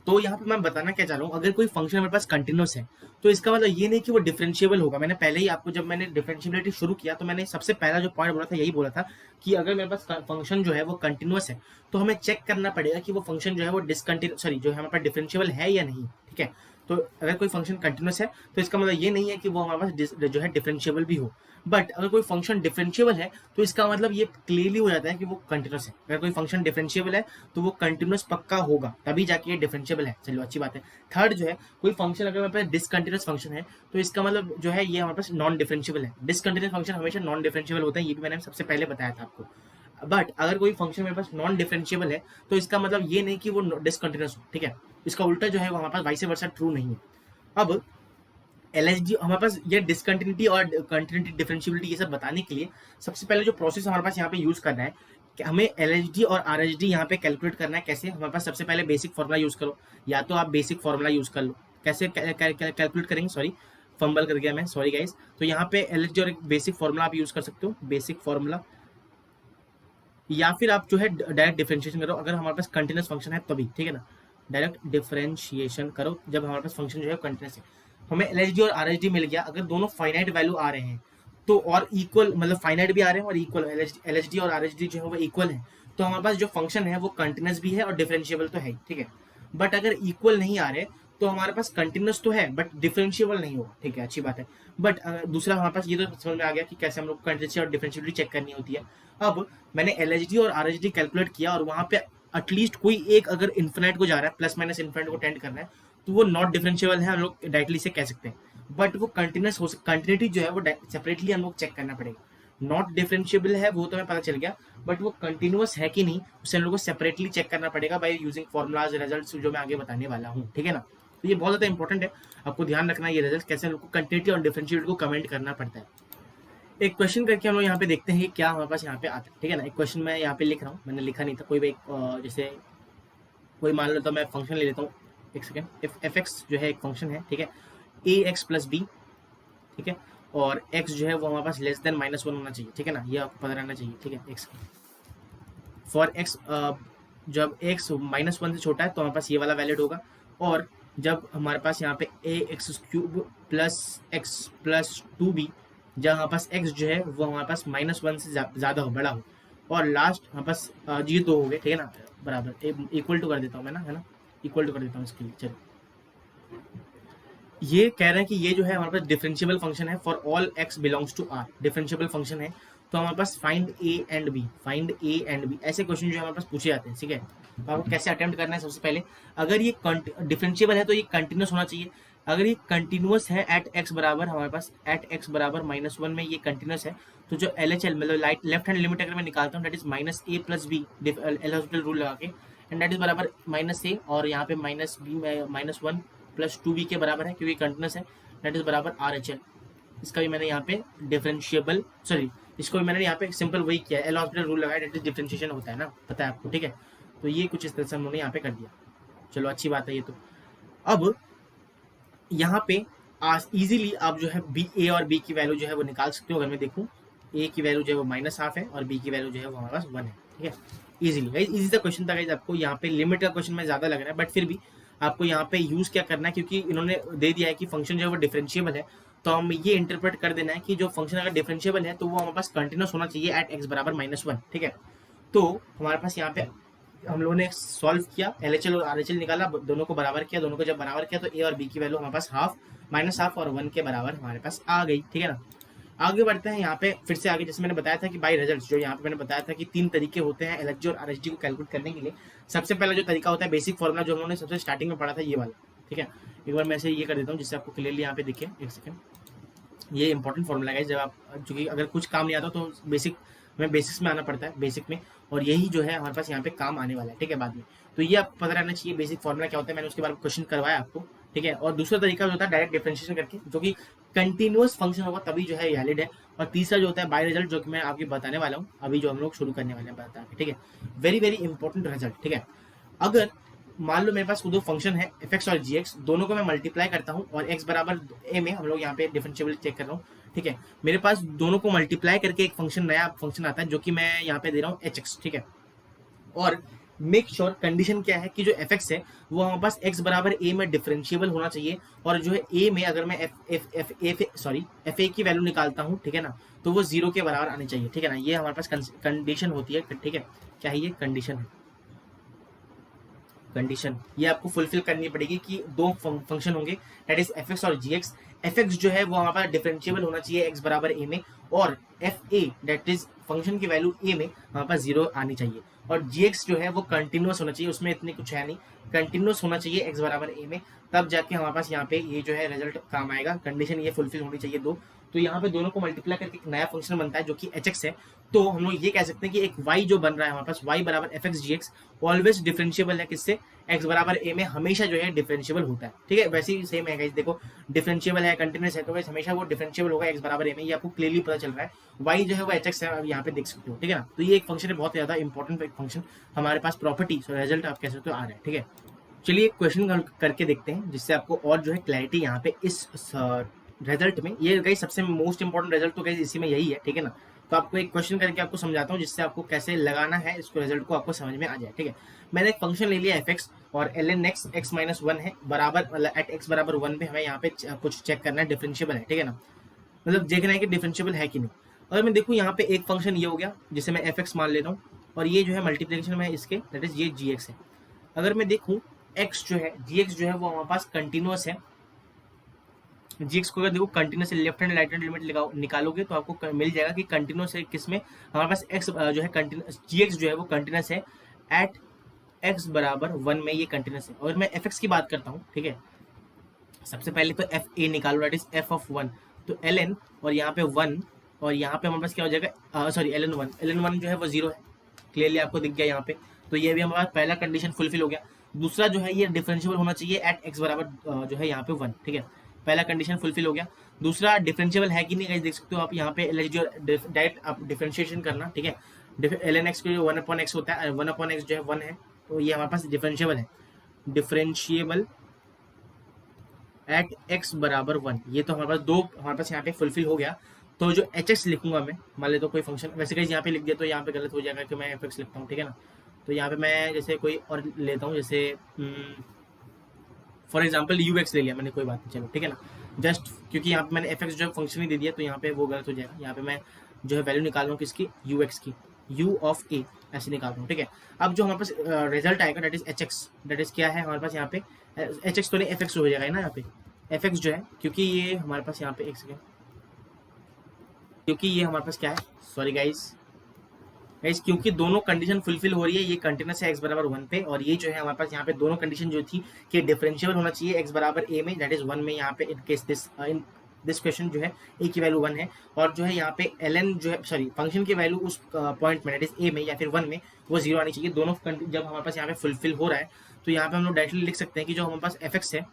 तो यहाँ पे मैं बताना क्या चाह रहा हूँ, अगर कोई फंक्शन हमारे पास कंटिन्यूस है तो इसका मतलब ये नहीं कि वो डिफरेंशिएबल होगा। मैंने पहले ही आपको, जब मैंने डिफरेंशिएबिलिटी शुरू किया तो मैंने सबसे पहला जो पॉइंट बोला था यही बोला था कि अगर मेरे पास फंक्शन जो है वो कंटिन्यूस है तो हमें चेक करना पड़ेगा कि वो फंक्शन जो है वो डिसकंटिन्यू सॉरी जो है हमारे पास डिफरेंशिएबल है या नहीं, ठीक है। तो अगर कोई फंक्शन कंटिन्यूस है तो इसका मतलब ये नहीं है कि वो हमारे पास जो है डिफरेंशिएबल भी हो। बट अगर कोई फंक्शन डिफरेंशिएबल है तो इसका मतलब ये क्लियरली हो जाता है कि वो कंटिन्यूस है। अगर कोई फंक्शन डिफरेंशिएबल है तो वो कंटिन्यूस पक्का होगा, तभी जाके ये डिफरेंशिएबल है। चलो अच्छी बात है। थर्ड जो है, कोई फंक्शन अगर हमारे पास डिसकंटिन्यूस फंक्शन है तो इसका मतलब जो है ये हमारे पास नॉन डिफरेंशिएबल है। डिसकंटिन्यूस फंक्शन हमेशा नॉन डिफरेंशिएबल होता है, ये भी मैंने सबसे पहले बताया था आपको। बट अगर कोई फंक्शन मेरे पास नॉन डिफरेंशिएबल है तो इसका मतलब ये नहीं कि वो डिसकंटिन्यूस हो, ठीक है। इसका उल्टा जो है वो हमारे पास वाइस वर्सा ट्रू नहीं है। अब LHD हमारे पास ये डिसकंटिन्यूटी और कंटिन्यूटी डिफरेंशियबिलिटी ये सब बताने के लिए सबसे पहले जो प्रोसेस हमारे पास यहाँ पे यूज करना है कि हमें LHD और RHD यहाँ पे कैलकुलेट करना है। कैसे, हमारे पास सबसे पहले बेसिक फॉर्मूला यूज करो, या तो आप बेसिक फॉर्मूला यूज कर लो। कैसे कैलकुलेट करेंगे, सॉरी फंबल कर गया मैं, सॉरी गाइस। तो यहाँ पे LHD और एक बेसिक फॉर्मूला आप यूज कर सकते हो, बेसिक फॉर्मूला, या फिर आप जो है डायरेक्ट डिफरेंशिएशन करो अगर हमारे पास कंटिन्यूस फंक्शन है तभी, ठीक है ना। डायरेक्ट डिफरेंशिएशन करो जब हमारे पास फंक्शन जो है कंटिन्यूस है। हमें LHD और RHD मिल गया। अगर दोनों फाइनाइट वैल्यू आ रहे हैं तो, और इक्वल मतलब फाइनाइट भी आ रहे हैं और इक्वल, LHD और RHD जो है वो इक्वल है, तो हमारे पास जो फंक्शन है वो कंटिन्यूस भी है और डिफरेंशिएबल तो है, ठीक है। बट अगर इक्वल नहीं आ रहे तो हमारे पास कंटिन्यूस तो है बट डिफरेंशिएबल नहीं होगा, ठीक है, अच्छी बात है। बट दूसरा हमारे पास ये तो समझ में आ गया कि कैसे हम लोग कंटिन्यूटी और डिफरेंशिएबिलिटी चेक करनी होती है। अब मैंने LHD और RHD कैलकुलेट किया और वहां पे एटलीस्ट कोई एक अगर इन्फिनाइट को जा रहा है, प्लस माइनस इन्फिनाइट को टेंड करना है, तो वो नॉट डिफरेंशिएबल है, हम लोग डायरेक्टली से कह सकते हैं। बट वो कंटिन्यूस हो, कंटिन्यूटी जो है वो सेपरेटली हम लोग चेक करना पड़ेगा। नॉट डिफरेंशिएबल है वो तो हमें पता चल गया, बट वो कंटिन्यूस है कि नहीं उसे हम लोग को सेपरेटली चेक करना पड़ेगा बाय यूजिंग फॉर्मुलाज, रिजल्ट्स जो मैं आगे बताने वाला हूँ, ठीक है ना। तो ये बहुत ज्यादा इंपॉर्टेंट है, आपको ध्यान रखना है ये रिजल्ट कैसे हम लोग को कंटिन्यूटी और डिफरेंशिएबिलिटी को कमेंट करना पड़ता है। एक क्वेश्चन करके हम लोग यहाँ पे देखते हैं क्या हमारे पास यहाँ पे आता है, ठीक है ना। एक क्वेश्चन मैं यहाँ पे लिख रहा हूँ, मैंने लिखा नहीं था, कोई भी जैसे कोई मान लेता हूँ, मैं फंक्शन ले लेता हूँ, एक सेकेंड। एफ एक्स जो है एक फंक्शन है, ठीक है, ए एक्स प्लस बी, ठीक है, और x जो है वो हमारे पास लेस देन -1 होना चाहिए, ठीक है ना, ये आपको पता रहना चाहिए, ठीक है। x फॉर x जब x -1 से छोटा है तो हमारे पास ये वाला वैलिड होगा, और जब हमारे पास यहाँ पे ax³ plus x plus 2b, जब हमारे पास x जो है वो हमारे पास -1 से ज़्यादा हो, बड़ा हो, और लास्ट हमारे पास ये दो हो गए, ठीक है ना, बराबर इक्वल टू कर देता हूँ मैं ना, है ना, इक्वल टू कर देता हूँ इसके लिए। चलो, ये कह रहे हैं कि ये जो है हमारे पास डिफरेंशियबल फंक्शन है for all x belongs to r, differentiable function है, तो हमारे पास फाइंड a एंड b, ऐसे क्वेश्चन जो हमारे पास पूछे जाते हैं, ठीक है। तो आपको कैसे अटेम्प्ट करना है, सबसे पहले अगर ये डिफरेंशियबल है तो ये कंटिन्यूस होना चाहिए। अगर ये कंटिन्यूस है एट x बराबर, हमारे पास एट x बराबर -1 में ये कंटिन्यूस है, तो जो LHL मतलब लेफ्ट हैंड लिमिट अगर मैं निकालता हूँ that is -a plus b, L Hospital rule लगा के, एंड दैट इज बराबर -a, और यहाँ पे -b -1 प्लस 2b के बराबर है क्योंकि कंटिन्यूस है, दैट इज बराबर RHL। इसका भी मैंने यहाँ पे डिफरेंशिएबल, सॉरी, इसको भी मैंने यहाँ पे सिंपल वही किया है, एल हॉस्पिटल रूल लगाया, दैट इज डिफरेंशिएशन होता है ना, पता है आपको, ठीक है। तो ये कुछ इस तरह से हमने यहाँ पे कर दिया, चलो अच्छी बात है ये। तो अब यहाँ पे इजीली आप जो है a और b की वैल्यू जो है वो निकाल सकते हो। अगर मैं देखूँ a की वैल्यू जो है वो -1/2 है और b की वैल्यू जो है वो हमारे पास 1 है, ठीक है। इजीली इजी सा क्वेश्चन था गाइस, आपको यहाँ पे लिमिट का क्वेश्चन में ज्यादा लग रहा है, बट फिर भी आपको यहाँ पे यूज क्या करना है, क्योंकि इन्होंने दे दिया है कि फंक्शन जो है वो डिफरेंशिएबल है, तो हम ये इंटरप्रेट कर देना है कि जो फंक्शन अगर डिफरेंशिएबल है तो वो हमारे पास कंटिन्यूस होना चाहिए एट x बराबर -1, ठीक है। तो हमारे पास यहाँ पे हम लोगों ने सॉल्व किया, LHL और RHL निकाला, दोनों को बराबर किया, दोनों को जब बराबर किया तो a और b की वैल्यू हमारे पास हाफ, -हाफ और 1 के बराबर हमारे पास आ गई, ठीक है ना। आगे बढ़ते हैं यहाँ पे फिर से आगे, जैसे मैंने बताया था कि बाय रिजल्ट्स, जो यहाँ पे मैंने बताया था कि 3 तरीके होते हैं LHG और RHG को कैलकुलेट करने के लिए। सबसे पहला जो तरीका होता है बेसिक फॉर्मूला, जो हम लोगों ने सबसे स्टार्टिंग में पढ़ा था, ये वाला, ठीक है। एक बार मैं से ये कर देता हूँ जिससे आपको क्लियरली यहाँ पे दिखे, एक सेकंड। ये इंपॉर्टेंट फॉर्मूला है जब आप, चूंकि अगर कुछ काम नहीं आता तो बेसिक्स में आना पड़ता है, बेसिक में, और यही जो है हमारे पास यहाँ पे काम आने वाला है, ठीक है, बाद में। तो ये आपको पता रहना चाहिए बेसिक फॉर्मूला क्या होता है, मैंने उसके बारे में क्वेश्चन करवाया आपको, ठीक है। और दूसरा तरीका जो होता है डायरेक्ट डिफरेंशिएशन करके, जो कि कंटिन्यूअस फंक्शन होगा तभी जो है वैलिड है। और तीसरा जो होता है बाय रिजल्ट, जो कि मैं आपको बताने वाला हूँ अभी, जो हम लोग शुरू करने वाले हैं बता के, ठीक है। वेरी वेरी इंपॉर्टेंट रिजल्ट, ठीक है। अगर मान लो मेरे पास दो फंक्शन है f(x) और g(x), दोनों को मैं मल्टीप्लाई करता हूँ और x बराबर a में, हम लोग यहाँ पे डिफरेंशिएबल चेक कर रहा हूँ, ठीक है। मेरे पास दोनों को मल्टीप्लाई करके एक फंक्शन, नया फंक्शन आता है, जो कि मैं यहाँ पे दे रहा हूँ hx, ठीक है। और मेक श्योर कंडीशन क्या है कि जो f(x) है वो हमारे पास x बराबर a में डिफरेंशिएबल होना चाहिए, और जो है a में अगर मैं fa की वैल्यू निकालता हूँ, ठीक है ना, तो वो 0 के बराबर आनी चाहिए, ठीक है ना। ये हमारे पास कंडीशन होती है, ठीक है। क्या है ये कंडीशन है, कंडीशन ये आपको फुलफिल करनी पड़ेगी कि दो फंक्शन होंगे दैट इज f(x) और g(x). f(x) जो है वो हमारे पास डिफरेंशिएबल होना चाहिए x बराबर a में, और fa दैट इज फंक्शन की वैल्यू a में हमारे पास 0 आनी चाहिए, और g(x) जो है वो कंटिन्यूस होना चाहिए, उसमें इतनी कुछ है नहीं, कंटिन्यूस होना चाहिए x बराबर a में, तब जाके हमारे पास यहाँ पे ये जो है रिजल्ट काम आएगा। कंडीशन ये फुलफिल होनी चाहिए दो, तो यहाँ पे दोनों को मल्टीप्लाई करके एक नया फंक्शन बनता है जो कि hx है। तो हम लोग ये कह सकते हैं कि एक y जो बन रहा है हमारे पास, y बराबर f(x) g(x) ऑलवेज डिफरेंशिएबल है, किससे, x बराबर a में हमेशा जो है डिफरेंशिएबल होता है, ठीक है। वैसे ही सेम है गाइस, देखो डिफरेंशिएबल है, कंटिन्यूस है, तो गाइस हमेशा वो डिफरेंशिएबल होगा x बराबर a में, ये आपको क्लियरली पता चल रहा है। y जो है वो hx है, आप यहाँ पे देख सकते हो, ठीक है ना। तो ये एक फंक्शन है, बहुत ज्यादा इंपॉर्टेंट एक फंक्शन, हमारे पास प्रॉपर्टी रिजल्ट आप कह सकते हो आ रहा है, ठीक है। चलिए एक क्वेश्चन करके देखते हैं जिससे आपको और जो है क्लैरिटी यहाँ पे इस रिजल्ट में। ये गाइस सबसे मोस्ट इंपॉर्टेंट रिजल्ट तो गाइस इसी में यही है, ठीक है ना। तो आपको एक क्वेश्चन करके आपको समझाता हूँ जिससे आपको कैसे लगाना है इसको, रिजल्ट को आपको समझ में आ जाए, ठीक है। मैंने एक फंक्शन ले लिया f(x) और ln x x - 1 है बराबर, मतलब एट x बराबर 1 पे हमें यहाँ पे कुछ चेक करना है, डिफरेंशिएबल है, ठीक है ना, मतलब देखना है कि डिफरेंशिएबल है कि नहीं। अगर मैं देखूँ यहाँ पे एक फंक्शन ये हो गया जिसे मैं f(x) मान ले रहा हूँ, और ये जो है मल्टीप्लिकेशन में इसके, दैट इज ये g(x) है। अगर मैं देखूँ x जो है, gx जो है वो हमारे पास कंटिन्यूस है, gx को अगर देखो continuous left hand right hand limit निकालोगे तो आपको मिल जाएगा कि कंटिन्यूस है किसमें, हमारे पास x जो है कंटिन्यूस, gx जो है वो कंटिन्यूस है एट x बराबर 1 में, ये कंटिन्यूस है। और मैं fx की बात करता हूँ, ठीक है, सबसे पहले तो fa निकालो, दैट इज f ऑफ 1, तो ln और यहाँ पे 1, और यहाँ पे हमारे पास क्या हो जाएगा, सॉरी ln1 जो है वो 0 है, क्लियरली आपको दिख गया यहाँ पे। तो ये भी हमारा पहला कंडीशन फुलफिल हो गया। दूसरा जो है ये डिफरेंशिएबल होना चाहिए एट x बराबर जो है यहाँ पे 1, ठीक है, पहला कंडीशन फुलफिल हो गया। दूसरा डिफरेंशिएबल है कि नहीं गाइस, देख सकते हो आप यहाँ पे LHG और डायरेक्ट आप डिफरेंशिएशन करना, ठीक है। ln x को 1/x होता है, 1/x जो है 1 है, तो ये हमारे पास डिफरेंशिएबल है, डिफरेंशिएबल एट एक्स बराबर 1, ये तो हमारे पास दो हमारे पास यहाँ पे फुलफिल हो गया। तो जो एच एक्स लिखूंगा मैं, मान ले तो कोई फंक्शन, वैसे कहीं यहाँ पे लिख दिया तो यहाँ पे गलत हो जाएगा कि मैं एफ एक्स लिखता हूँ, ठीक है ना। तो यहाँ पे मैं जैसे कोई और लेता हूँ, जैसे फॉर एग्जाम्पल यू एक्स ले लिया मैंने, कोई बात नहीं, चलो ठीक है ना। जस्ट क्योंकि यहाँ पे मैंने एफ एक्स जो फंक्शन ही दे दिया तो यहाँ पे वो गलत हो जाएगा। यहाँ पे मैं जो है वैल्यू निकाल रहा हूँ किसकी, यू एक्स की, यू ऑफ ए ऐसे निकाल रहा हूँ, ठीक है। अब जो हमारे पास रिजल्ट आएगा that is h x, that is क्या है हमारे पास यहाँ पे, एच एक्स तो नहीं एफ एक्स हो जाएगा ना यहाँ पे, एफ एक्स जो है, क्योंकि ये हमारे पास यहाँ पे एक सेकेंड, क्योंकि ये हमारे पास क्या है, सॉरी गाइस गाइस, क्योंकि दोनों कंडीशन फुलफिल हो रही है, ये कंटिन्यूस है एक्स बराबर 1 पे, और ये जो है हमारे पास यहाँ पे दोनों कंडीशन जो थी कि डिफरेंशिएबल होना चाहिए एक्स बराबर ए में, दैट इज 1 में, यहाँ पे in case in this question जो है ए की वैल्यू 1 है, और जो है यहाँ पे एल एन जो है, सॉरी फंक्शन की वैल्यू उस पॉइंट में दैट इज ए में या फिर 1 में वो 0 आनी चाहिए। दोनों जब हमारे पास यहाँ पे फुलफिल हो रहा है तो यहाँ पे हम लोग डायरेक्टली लिख सकते हैं कि जो हमारे पास एफ एक्स है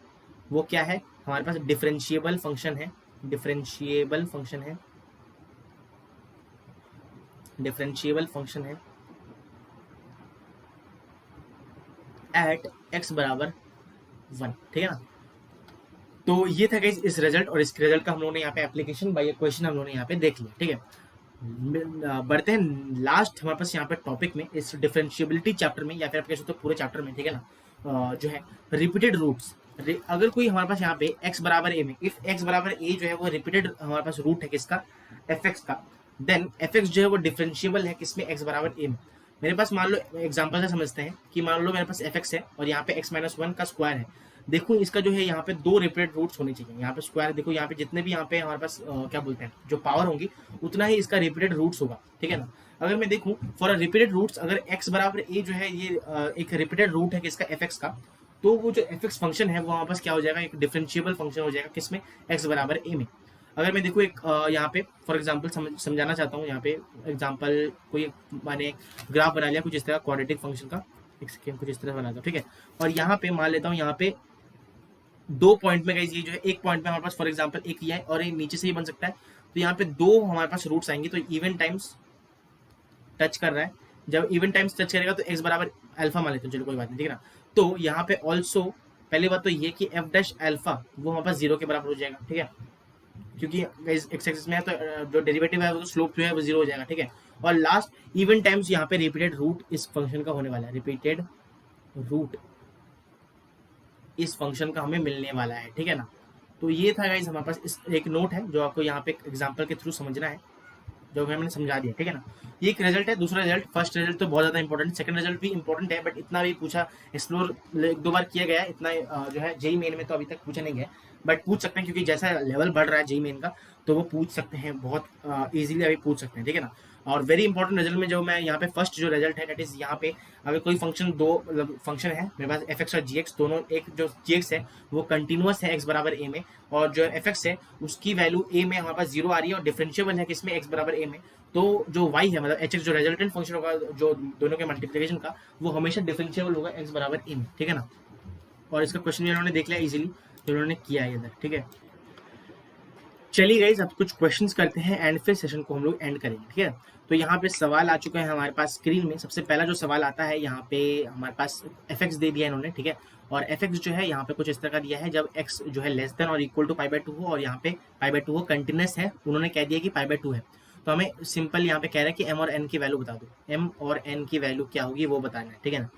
वो क्या है, हमारे पास डिफरेंशिएबल फंक्शन है, डिफरेंशिएबल फंक्शन है, डिफरेंशिएबल फंक्शन है एट एक्स बराबर 1, ठीक है ना। तो ये था गाइस इस रिजल्ट, और इस रिजल्ट का हम लोगों ने यहाँ पे एप्लीकेशन बाय क्वेश्चन हम लोगों ने यहाँ पे देख लिया, ठीक है। बढ़ते हैं लास्ट हमारे पास यहाँ पे टॉपिक में, इस डिफरेंशिएबिलिटी चैप्टर में, या फिर आप कह सकते हो पूरे चैप्टर में, ठीक है ना। जो है रिपीटेड रूट्स, अगर कोई हमारे पास यहाँ पे x बराबर a में, इफ x बराबर a जो है वो रिपीटेड हमारे पास रूट है किसका, एफ एक्स का, देन एफ एक्स जो है वो डिफरेंशिएबल है किसमें, x बराबर a में। मेरे पास मान लो एग्जांपल से समझते हैं कि मान लो मेरे पास एफ एक्स है और यहाँ पे x माइनस 1 का स्क्वायर है। देखो इसका जो है यहाँ पे दो रिपीटेड रूट्स होने चाहिए, यहाँ पे स्क्वायर, देखो यहाँ पे जितने भी यहाँ पे हमारे पास क्या बोलते हैं जो पावर होंगी उतना ही इसका रिपीटेड रूट्स होगा, ठीक है ना। अगर मैं देखूं फॉर रिपीटेड रूट्स, अगर x बराबर a जो है ये एक रिपीटेड रूट है किसका, एफ एक्स का, तो वो जो एफ एक्स फंक्शन है वो हमारे पास क्या हो जाएगा, एक डिफरेंशिएबल फंक्शन हो जाएगा किसमें, x बराबर a में। अगर मैं देखूँ एक यहाँ पे फॉर एग्जाम्पल समझाना चाहता हूँ, यहाँ पे एग्जाम्पल कोई मैंने ग्राफ बना लिया कुछ इस तरह क्वाड्रेटिक फंक्शन का, एक सेकेंड कुछ इस तरह बनाता हूँ, ठीक है। और यहाँ पे मान लेता हूँ यहाँ पे दो पॉइंट में गाइस, ये जो है एक पॉइंट में हमारे पास फॉर एग्जांपल एक लिया है और ये नीचे से ही बन सकता है, तो यहाँ पे दो हमारे पास रूट्स आएंगे, तो इवन टाइम्स टच कर रहा है, जब इवन टाइम्स टच करेगा तो एक्स बराबर अल्फा मान लेते हैं, चलो कोई बात नहीं, ठीक है ना। तो यहाँ पे ऑल्सो पहली बात तो ये कि एफ डैश अल्फा वो हमारे पास 0 के बराबर हो जाएगा, ठीक है, क्योंकि एक्स एक्सिस में है तो जो डेरिवेटिव है वो स्लोप जो है वो 0 हो जाएगा, ठीक है। और लास्ट इवन टाइम्स यहाँ पे रिपीटेड रूट इस फंक्शन का होने वाला है, रिपीटेड रूट इस फंक्शन का हमें मिलने वाला है, ठीक है ना। तो ये था गाइज हमारे पास इस एक नोट है जो आपको यहाँ पे एग्जांपल के थ्रू समझना है, जो मैंने समझा दिया, ठीक है ना। ये एक रिजल्ट है, दूसरा रिजल्ट, फर्स्ट रिजल्ट तो बहुत ज्यादा इंपॉर्टेंट, सेकंड रिजल्ट भी इंपॉर्टेंट है, बट इतना भी पूछा एक्सप्लोर एक दो बार किया गया है, इतना जो है जेई मेन में तो अभी तक पूछा नहीं गया, बट पूछ सकते हैं क्योंकि जैसा लेवल बढ़ रहा है जेई मेन का, तो वो पूछ सकते हैं, बहुत ईजिली अभी पूछ सकते हैं, ठीक है ना। और वेरी इंपॉर्टेंट रिजल्ट में जो मैं यहाँ पे फर्स्ट जो रिजल्ट है दैट इज यहाँ पे, अगर कोई फंक्शन दो मतलब फंक्शन है मेरे पास एफ एक्स और जी एक्स, दोनों एक जो जी एक्स है वो कंटिन्यूअस है एक्स बराबर ए में, और जो एफ एक्स है उसकी वैल्यू ए में हमारे पास 0 आ रही है और डिफरेंशिएबल है किसमें, एक्स बराबर ए में, तो जो y है मतलब एच एक्स जो रिजल्टेंट फंक्शन होगा जो दोनों के मल्टीप्लिकेशन का, वो हमेशा डिफरेंशिएबल होगा एक्स बराबर ए में, ठीक है ना। और इसका क्वेश्चन इन्होंने देख लिया इजीली जो उन्होंने किया है इधर, ठीक है। चलिए गाइज अब कुछ क्वेश्चंस करते हैं एंड फिर सेशन को हम लोग एंड करेंगे, ठीक है। तो यहाँ पे सवाल आ चुका है हमारे पास स्क्रीन में। सबसे पहला जो सवाल आता है यहाँ पे हमारे पास एफ एक्स दे दिया है इन्होंने, ठीक है, और एफ एक्स जो है यहाँ पे कुछ इस तरह का दिया है, जब एक्स जो है लेस देन और इक्वल टू π/2 हो और यहाँ पे π/2 हो, कंटिन्यूस है, उन्होंने कह दिया कि π/2 है, तो हमें सिंपल यहाँ पे कह रहा है कि एम और एन की वैल्यू बता दो, एम और एन की वैल्यू क्या होगी वो बताना है, ठीक है ना।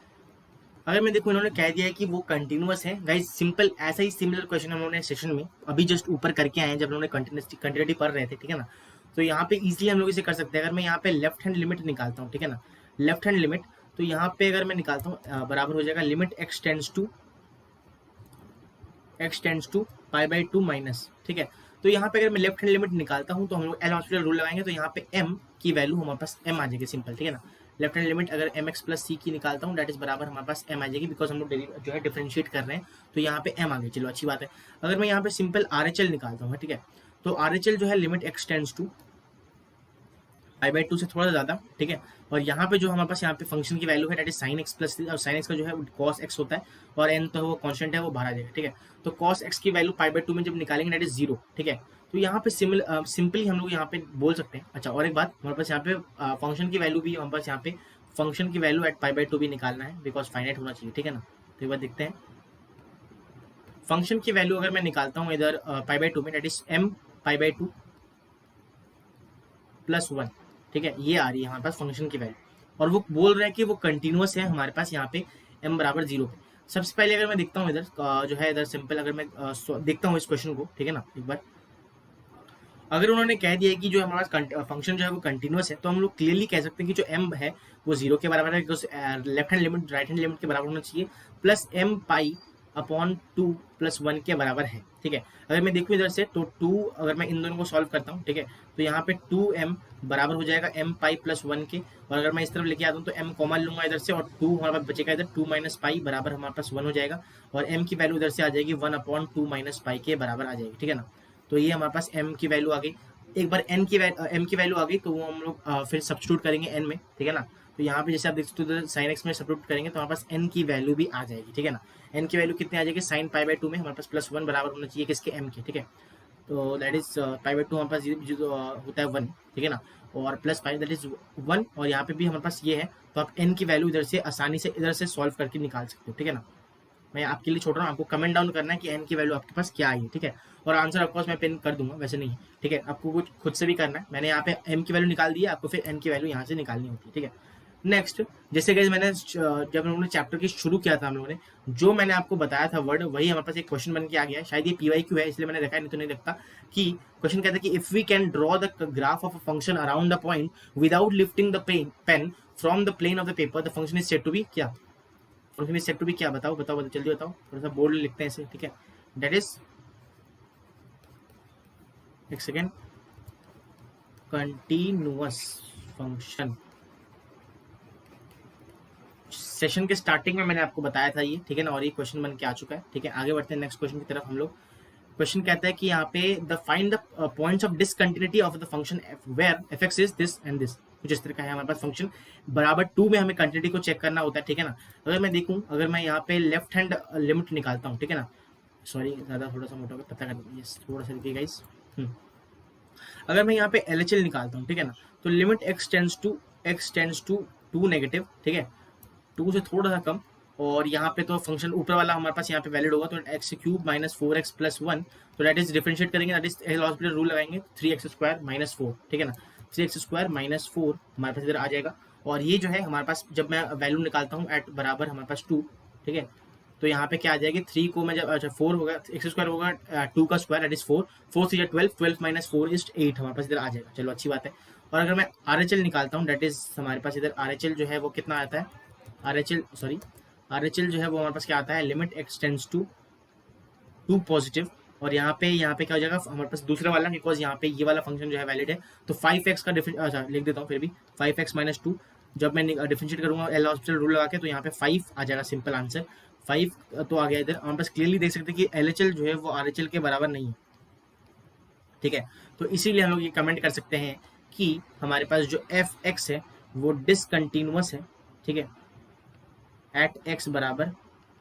अगर मैं देखूं इन्होंने कह दिया है कि वो कंटिन्यूअस है गाइस, सिंपल ऐसा ही सिमिलर क्वेश्चन हम लोगों ने सेशन में अभी जस्ट ऊपर करके आए हैं जब उन्होंने कंटिन्यूटी पढ़ रहे थे, ठीक है ना। तो यहाँ पे इजीली हम लोग इसे कर सकते हैं। अगर मैं यहाँ पे लेफ्ट हैंड लिमिट निकालता हूँ, ठीक है ना, लेफ्ट हैंड लिमिट, तो यहाँ पे अगर मैं निकालता हूँ बराबर हो जाएगा limit x tends to π/2 minus, ठीक है। तो यहाँ पे अगर मैं लेफ्ट हैंड लिमिट निकालता हूँ तो हम लोग एल हॉस्पिटल रूल लगाएंगे, तो यहाँ पे m की वैल्यू हमारे पास m आ जाएगी, सिंपल, ठीक है ना। लेफ्ट हैंड लिमिट अगर एम एक्स प्लस सी की निकालता हूँ दैट इज बराबर हमारे पास m आ जाएगी, बिकॉज हम लोग जो है डिफरेंशिएट कर रहे हैं, तो यहाँ पे m आ गई, चलो अच्छी बात है। अगर मैं यहाँ पे सिंपल आर एच एल निकालता हूँ, ठीक है, तो आर एच एल जो है लिमिट एक्स टेंड्स टू π/2 से थोड़ा ज्यादा, ठीक है। और यहाँ पे जो हमारे पास यहाँ पे फंक्शन की वैल्यू है that is sine x plus, और साइन एक्स का जो है कॉस एक्स होता है, और एन तो वो कांस्टेंट है वो बाहर आ जाएगा, ठीक है। तो कॉस एक्स की वैल्यू π/2 में जब निकालेंगे दैट इज 0, ठीक है। तो यहाँ पे सिंपली हम लोग यहाँ पे बोल सकते हैं। अच्छा और एक बात, हमारे पास यहाँ पे फंक्शन की वैल्यू भी, हमारे पास यहाँ पे फंक्शन की वैल्यू एट π/2 भी निकालना है, बिकॉज फाइनाइट होना चाहिए, ठीक है ना। तो एक बार देखते हैं फंक्शन की वैल्यू अगर मैं निकालता हूँ इधर पाई बाई टू में, that is m pi by two plus one, ठीक है, ये आ रही है हमारे पास फंक्शन की वैल्यू, और वो बोल रहा है कि वो कंटिन्यूस है हमारे पास यहाँ पे m बराबर जीरो पे। सबसे पहले अगर मैं देखता हूँ इधर जो है इधर सिंपल, अगर मैं देखता हूँ इस क्वेश्चन को, ठीक है ना, एक बार अगर उन्होंने कह दिया है कि जो हमारे पास फंक्शन जो है वो कंटिन्यूस है, तो हम लोग क्लियरली कह सकते हैं कि जो m है वो जीरो के बराबर है, because left hand limit right hand limit के बराबर होना चाहिए, plus m pi upon two plus one के बराबर है, ठीक है। अगर मैं देखूँ इधर से तो टू, अगर मैं इन दोनों को सॉल्व करता हूँ, ठीक है, तो यहाँ पे टू एम बराबर हो जाएगा m पाई प्लस वन के, और अगर मैं इस तरफ लेके आता हूँ तो m कॉमन लूंगा इधर से, और टू हमारे पास बचेगा इधर, टू माइनस पाई बराबर हमारे पास वन हो जाएगा, और m की वैल्यू इधर से आ जाएगी one upon two minus pi के बराबर आ जाएगी, ठीक है ना। तो ये हमारे पास m की वैल्यू आ गई। एक बार m की वैल्यू आ गई तो वो हम लोग फिर सब्स्टिट्यूट करेंगे n में, ठीक है ना। तो यहाँ पे जैसे आप देख सकते हो साइन एक्स में सब्स्टिट्यूट करेंगे तो हमारे पास n की वैल्यू भी आ जाएगी, ठीक है ना। n की वैल्यू कितनी आ जाएगी, साइन पाई बाई टू में हमारे पास प्लस वन बराबर होना चाहिए किसके, m के, ठीक है। तो that is pi by two हमारे पास होता है वन, ठीक है ना, और plus pi that is one, और यहाँ पे भी हमारे पास ये है, तो आप n की वैल्यू इधर से आसानी से इधर से सॉल्व करके निकाल सकते हो, ठीक है ना। मैं आपके लिए छोड़ रहा हूँ, आपको कमेंट डाउन करना है कि n की वैल्यू आपके पास क्या आई है, ठीक है। और आंसर ऑफकोर्स मैं पिन कर दूंगा, वैसे नहीं, ठीक है, आपको कुछ खुद से भी करना है। मैंने यहाँ पे m की वैल्यू निकाल दी है, आपको फिर n की वैल्यू यहाँ से निकालनी होती है, ठीक है। नेक्स्ट, जैसे गाइस मैंने जब हम लोगों ने चैप्टर की शुरू किया था, हम लोगों ने जो मैंने आपको बताया था वर्ड, वही हमारे पास एक क्वेश्चन बन के आ गया है। शायद ये PYQ है इसलिए मैंने रखा है, नहीं तो नहीं रखता। कि क्वेश्चन कहता है कि if we can draw the graph of a function around the point without lifting the pen from the plane of the paper, the function is said to be क्या, function is said to be क्या, बताओ बताओ बताओ जल्दी बताओ, थोड़ा सा board लिखते हैं इसे, ठीक है। दैट इज, एक सेकेंड, कंटिन्यूअस फंक्शन। सेशन के स्टार्टिंग में मैंने आपको बताया था ये, ठीक है ना, और ये क्वेश्चन बन के आ चुका है, ठीक है। आगे बढ़ते हैं नेक्स्ट क्वेश्चन की तरफ हम लोग। क्वेश्चन कहता है कि यहाँ पे the find the points of discontinuity of the function where f x is this and this, कुछ इस तरह का है हमारे पास फंक्शन बराबर टू में हमें कंटिन्यूटी को चेक करना होता है, ठीक है ना। अगर मैं देखूँ, अगर मैं यहाँ पे लेफ्ट हैंड लिमिट निकालता हूँ, ठीक है ना, सॉरी ज़्यादा थोड़ा सा मोटा होगा, पता कर थोड़ा सा देखिए गाइस। अगर मैं यहाँ पे LHL निकालता हूँ, ठीक है ना, तो limit x tends to two negative, ठीक है, टू से थोड़ा सा कम, और यहाँ पे तो फंक्शन ऊपर वाला हमारे पास यहाँ पे वैलिड होगा, तो x cube minus four x plus one, तो दैट इज डिफरेंशिएट करेंगे, that is L Hospital rule लगाएंगे, three x square minus four, ठीक है ना, three x square minus four हमारे पास इधर आ जाएगा। और ये जो है हमारे पास जब मैं वैल्यू निकालता हूँ एट बराबर हमारे पास टू, ठीक है, तो यहाँ पे क्या आ जाएगी, थ्री को मैं जब, अच्छा फोर होगा, एक्स स्क्वायर होगा टू का square that is four, four से 12, 12 माइनस फोर इज 8 हमारे पास इधर आ जाएगा, चलो अच्छी बात है। और अगर मैं RHL निकालता हूँ, दैट इज हमारे पास इधर RHL जो है वो कितना आता है, RHL जो है वो हमारे पास क्या आता है, limit x tends to two positive, और यहाँ पे क्या हो जाएगा हमारे पास दूसरा वाला, बिकॉज यहाँ पे ये वाला फंक्शन जो है वैलिड है, तो 5x का अच्छा लिख देता हूँ फिर भी, 5x माइनस टू, जब मैं डिफरेंशिएट करूंगा एल हॉस्पिटल रूल लगा के, तो यहाँ पे 5 आ जाएगा, सिंपल आंसर 5 तो आ गया इधर। हमारे पास क्लियरली देख सकते हैं कि LHL जो है वो RHL के बराबर नहीं है, ठीक है। तो इसीलिए हम लोग ये कमेंट कर सकते हैं कि हमारे पास जो fx है वो डिसकंटिन्यूअस है, ठीक है, एट x बराबर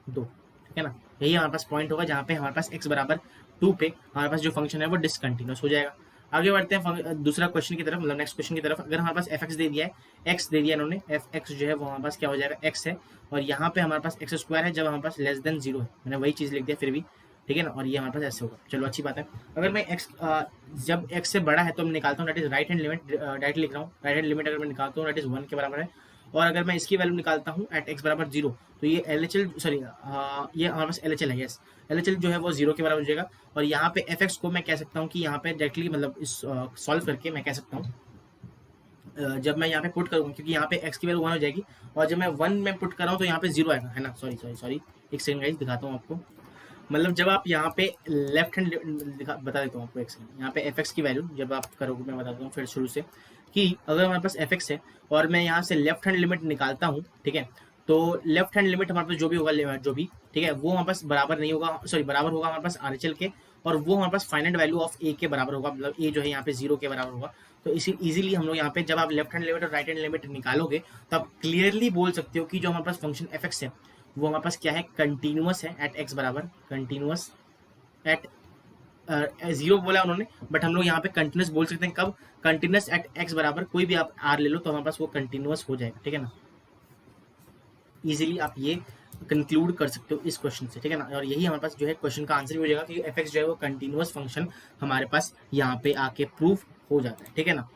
दो, ठीक है ना। यही हमारे पास पॉइंट होगा जहाँ पे हमारे पास x बराबर टू पे हमारे पास जो फंक्शन है वो डिसकंटिन्यूअस हो जाएगा। आगे बढ़ते हैं दूसरा क्वेश्चन की तरफ, मतलब नेक्स्ट क्वेश्चन की तरफ। अगर हमारे पास fx दे दिया है, x दे दिया इन्होंने, fx जो है वो हमारे पास क्या हो जाएगा, x है, और यहाँ पे हमारे पास x स्क्वायर है जब हमारे पास लेस देन जीरो है, मैंने वही चीज़ लिख दिया फिर भी, ठीक है ना, और ये हमारे पास ऐसे होगा, चलो अच्छी बात है। अगर मैं x जब x से बड़ा है तो मैं निकालता हूँ, that is right hand limit, direct लिख रहा हूँ, राइट हैंड लिमिट अगर मैं निकालता हूँ दैट इज वन के बराबर है, और अगर मैं इसकी वैल्यू निकालता हूँ एट x बराबर जीरो, तो ये LHL सॉरी ये हमारे पास LHL है, यस LHL जो है वो जीरो के बराबर हो जाएगा। और यहाँ पे fx को मैं कह सकता हूँ कि यहाँ पे डायरेक्टली मतलब इस सॉल्व करके मैं कह सकता हूँ, जब मैं यहाँ पे पुट करूँगा, क्योंकि यहाँ पे x की वैल्यू वन हो जाएगी, और जब मैं वन में पुट कर रहा हूँ तो यहाँ पे जीरो आएगा, है ना, सॉरी एक सेकंड गाइस दिखाता हूँ आपको। मतलब जब आप यहाँ पे लेफ्ट हैंड बता देता हूँ आपको, एक सेकंड, यहाँ पे fx की वैल्यू जब आप करोगे मैं बताता हूँ फिर शुरू से, कि अगर हमारे पास fx है और मैं यहाँ से लेफ्ट हैंड लिमिट निकालता हूँ, ठीक है, तो लेफ्ट हैंड लिमिट हमारे पास जो भी होगा, जो भी, ठीक है, वो हमारे पास बराबर नहीं होगा, सॉरी बराबर होगा हमारे पास RHL के, और वो हमारे पास फाइनल वैल्यू ऑफ a के बराबर होगा, मतलब a जो है यहाँ पे जीरो के बराबर होगा। तो इसी इजीली हम लोग यहाँ पे जब आप लेफ्ट हैंड लिमिट और राइट हैंड लिमिट निकालोगे तो आप क्लियरली बोल सकते हो कि जो हमारे पास फंक्शन fx है वो हमारे पास क्या है, कंटिन्यूअस है एट x बराबर, कंटिन्यूअस एट जीरो बोला उन्होंने, बट हम लोग यहाँ पे कंटिन्यूस बोल सकते हैं, कब, कंटिन्यूस एट x बराबर कोई भी आप r ले लो तो हमारे पास वो कंटिन्यूस हो जाएगा, ठीक है ना। इजीली आप ये कंक्लूड कर सकते हो इस क्वेश्चन से, ठीक है ना। और यही हमारे पास जो है क्वेश्चन का आंसर भी हो जाएगा कि एफ एक्स जो है वो कंटिन्यूअस फंक्शन हमारे पास यहाँ पे आके प्रूफ हो जाता है, ठीक है ना।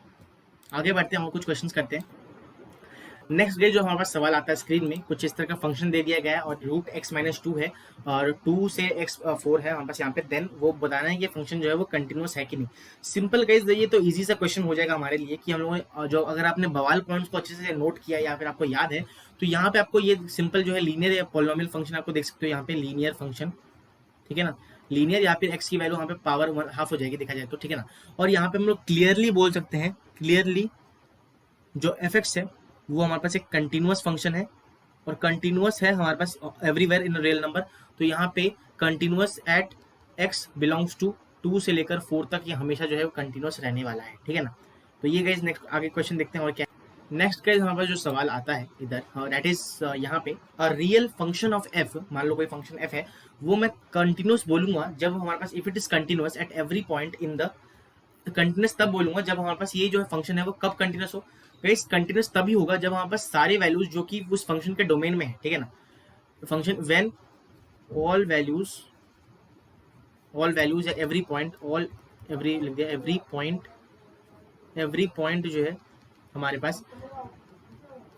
आगे बढ़ते हैं, हम कुछ क्वेश्चन करते हैं। नेक्स्ट गई जो हमारे पास सवाल आता है स्क्रीन में, कुछ इस तरह का फंक्शन दे दिया गया है और रूट एक्स माइनस 2 है और 2 से एक्स 4 है हमारे पास यहाँ पे, देन वो बताना है कि फंक्शन जो है वो कंटिन्यूअस है कि नहीं। सिंपल गाइस ये तो इजी सा क्वेश्चन हो जाएगा हमारे लिए कि हम लोग जो, अगर आपने बवाल पॉइंट्स को अच्छे से नोट किया या फिर आपको याद है, तो यहाँ पे आपको ये सिंपल जो है लीनियर या पॉलिनोमियल फंक्शन आपको देख सकते हो यहाँ पे, लीनियर फंक्शन, ठीक है ना। लीनियर या फिर एक्स की वैल्यू यहाँ पे पावर 1/2 हो जाएगी देखा जाए तो, ठीक है ना। और यहाँ पे हम लोग क्लियरली बोल सकते हैं, क्लियरली जो एफ एक्स है वो हमारे पास एक कंटिन्यूअस फंक्शन है और कंटिन्यूअस है हमारे पास एवरीवेयर इन रियल नंबर। तो यहाँ पे continuous at x belongs to 2 से लेकर 4 तक ये हमेशा जो है वो कंटिन्यूअस रहने वाला है, ठीक है ना। तो ये गाइस नेक्स्ट आगे क्वेश्चन देखते हैं और क्या। नेक्स्ट गाइस हमारे पास जो सवाल आता है इधर, दैट इज यहाँ पे a real function of F, मान लो कोई फंक्शन एफ है, वो मैं कंटिन्यूअस बोलूंगा जब हमारे पास if it is continuous at every point in the, continuous तब बोलूंगा जब हमारे पास ये जो है फंक्शन है वो कब कंटिन्यूअस हो। गाइस कंटिन्यूअस तभी होगा जब हमारे पास सारे वैल्यूज जो कि उस फंक्शन के डोमेन में है, ठीक है ना। Function when all values every point, all every लिख दिया, एवरी पॉइंट जो है हमारे पास